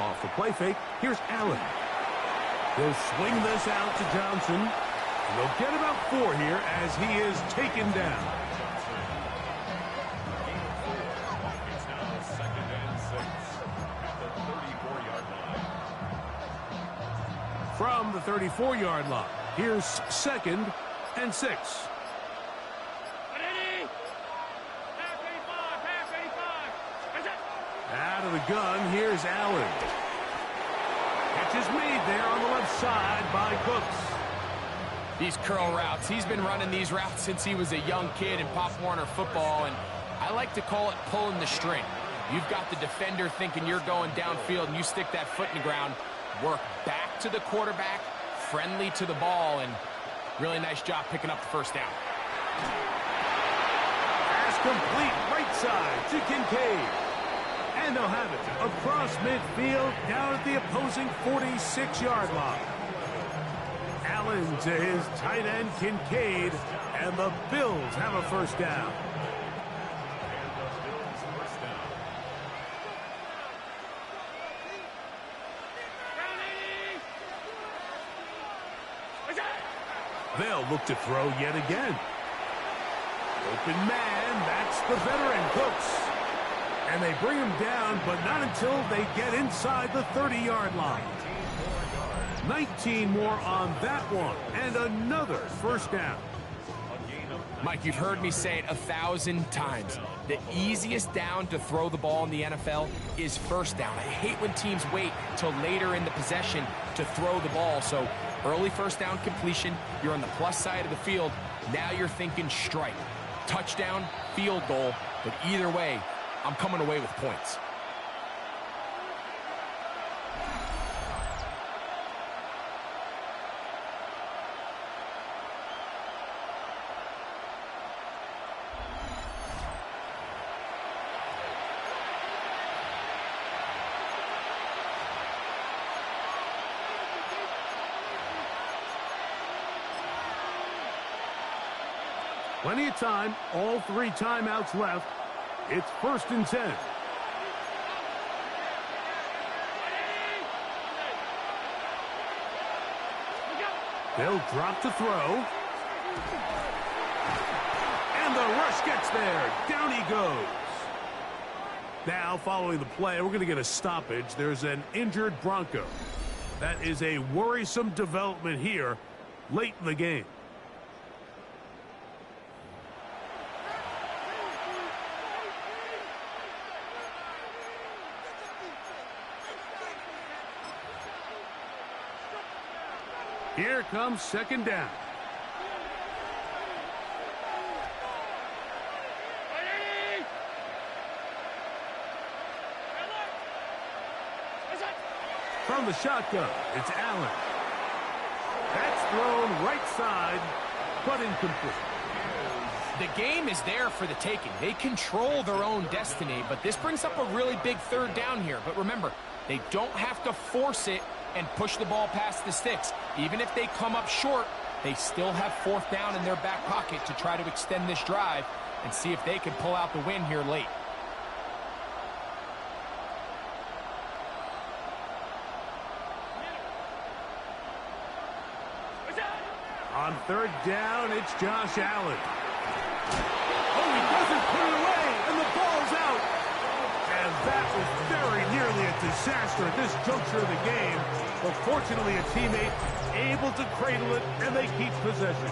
Off the play fake, here's Allen. They'll swing this out to Johnson. And they'll get about 4 here as he is taken down. From the 34-yard line, here's 2nd and 6. Out of the gun, here's Allen. Catch is made there on the left side by Cooks. These curl routes, he's been running these routes since he was a young kid in Pop Warner football, and I like to call it pulling the string. You've got the defender thinking you're going downfield, and you stick that foot in the ground, work back to the quarterback, friendly to the ball, and really nice job picking up the first down. Pass complete right side to Kincaid. And they'll have it across midfield down at the opposing 46-yard line. Allen to his tight end Kincaid, and the Bills have a first down. They'll look to throw yet again. Open man, that's the veteran Cooks. And they bring him down, but not until they get inside the 30-yard line. 19 more on that one, and another first down. Mike, you've heard me say it 1,000 times. The easiest down to throw the ball in the NFL is first down. I hate when teams wait till later in the possession to throw the ball. So early first down completion, you're on the plus side of the field. Now you're thinking strike. Touchdown, field goal, but either way, I'm coming away with points. Plenty of time, all 3 timeouts left. It's 1st and 10. They'll drop to throw. And the rush gets there. Down he goes. Now, following the play, we're going to get a stoppage. There's an injured Bronco. That is a worrisome development here late in the game. Here comes 2nd down. From the shotgun, it's Allen. That's thrown right side, but incomplete. The game is there for the taking. They control their own destiny, but this brings up a really big 3rd down here. But remember, they don't have to force it and push the ball past the sticks. Even if they come up short, they still have 4th down in their back pocket to try to extend this drive and see if they can pull out the win here late. On 3rd down, it's Josh Allen. Oh, he doesn't put it away, and the ball's out. And that was very nearly a disaster at this juncture of the game. But fortunately, a teammate able to cradle it, and they keep possession.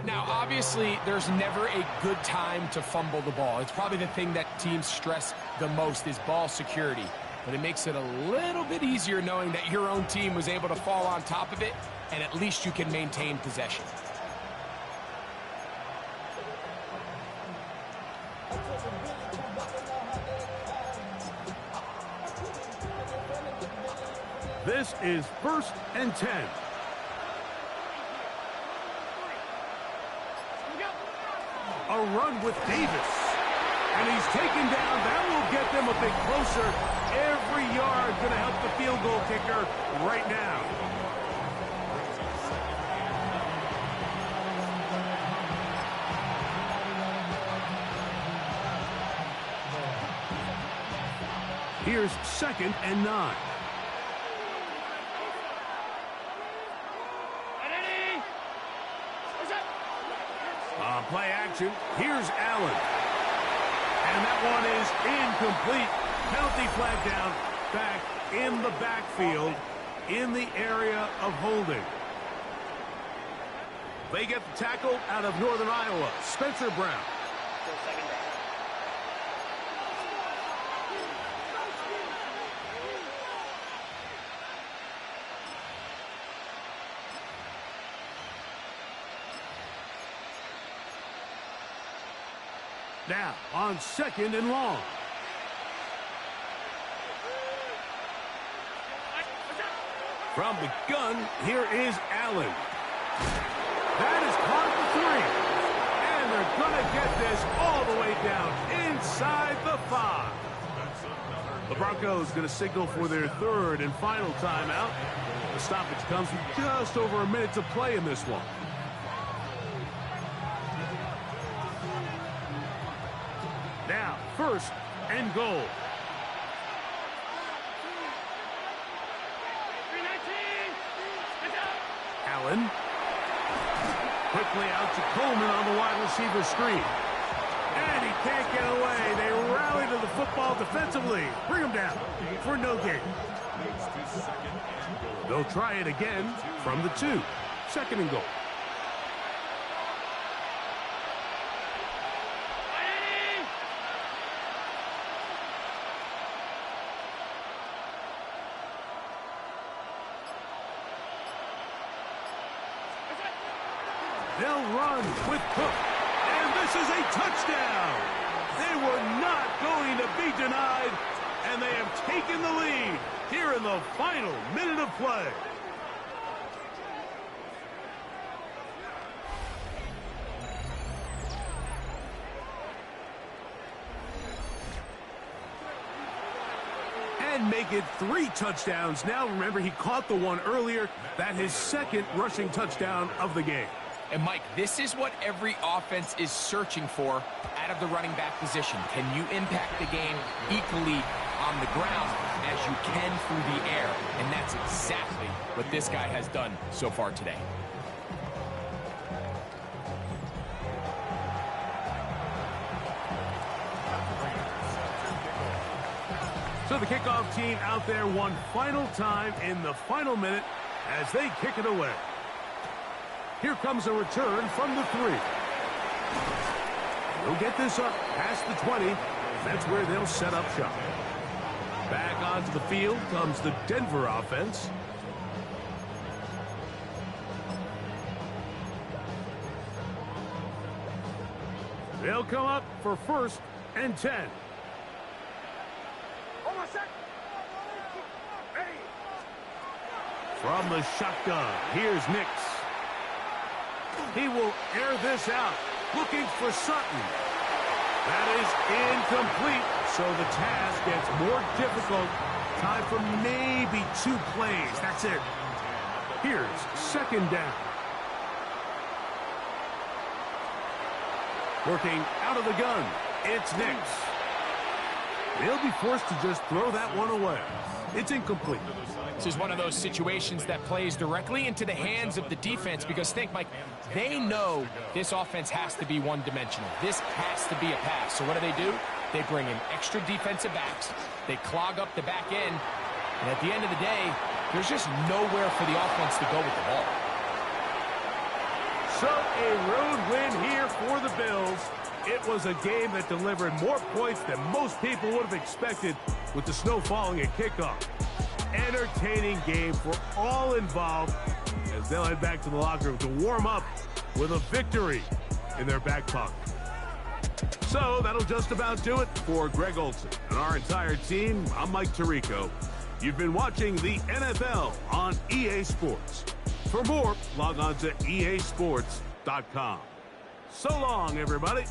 Now, obviously, there's never a good time to fumble the ball. It's probably the thing that teams stress the most is ball security. But it makes it a little bit easier knowing that your own team was able to fall on top of it, and at least you can maintain possession. This is 1st and 10. A run with Davis. And he's taken down. That will get them a bit closer. Every yard going to help the field goal kicker right now. Here's 2nd and 9. On play action, here's Allen. And that one is incomplete. Penalty flag down, back in the backfield, in the area of holding. They get the tackle out of Northern Iowa, Spencer Brown. Now, on 2nd and long. From the gun, here is Allen. That is caught at the 3. And they're going to get this all the way down inside the 5. The Broncos going to signal for their 3rd and final timeout. The stoppage comes with just over a minute to play in this one. Now, 1st and goal. Allen. Quickly out to Coleman on the wide receiver screen. And he can't get away. They rally to the football defensively. Bring him down for no gain. They'll try it again from the 2. 2nd and goal. They'll run with Cook. And this is a touchdown. They were not going to be denied. And they have taken the lead here in the final minute of play. And make it 3 touchdowns. Now, remember, he caught the one earlier. That's his 2nd rushing touchdown of the game. And, Mike, this is what every offense is searching for out of the running back position. Can you impact the game equally on the ground as you can through the air? And that's exactly what this guy has done so far today. So the kickoff team out there one final time in the final minute as they kick it away. Here comes a return from the 3. They'll get this up past the 20. That's where they'll set up shop. Back onto the field comes the Denver offense. They'll come up for 1st and 10. From the shotgun, here's Nix. He will air this out, looking for Sutton. That is incomplete, so the task gets more difficult. Time for maybe 2 plays. That's it. Here's 2nd down. Working out of the gun, it's Nix. They'll be forced to just throw that one away. It's incomplete. This is one of those situations that plays directly into the hands of the defense because, think, Mike, they know this offense has to be one-dimensional. This has to be a pass. So what do? They bring in extra defensive backs. They clog up the back end. And at the end of the day, there's just nowhere for the offense to go with the ball. So a road win here for the Bills. It was a game that delivered more points than most people would have expected with the snow falling at kickoff. Entertaining game for all involved as they'll head back to the locker room to warm up with a victory in their back pocket. So that'll just about do it for Greg Olson and our entire team. I'm Mike Tirico. You've been watching the NFL on EA Sports. For more, log on to easports.com. So long, everybody.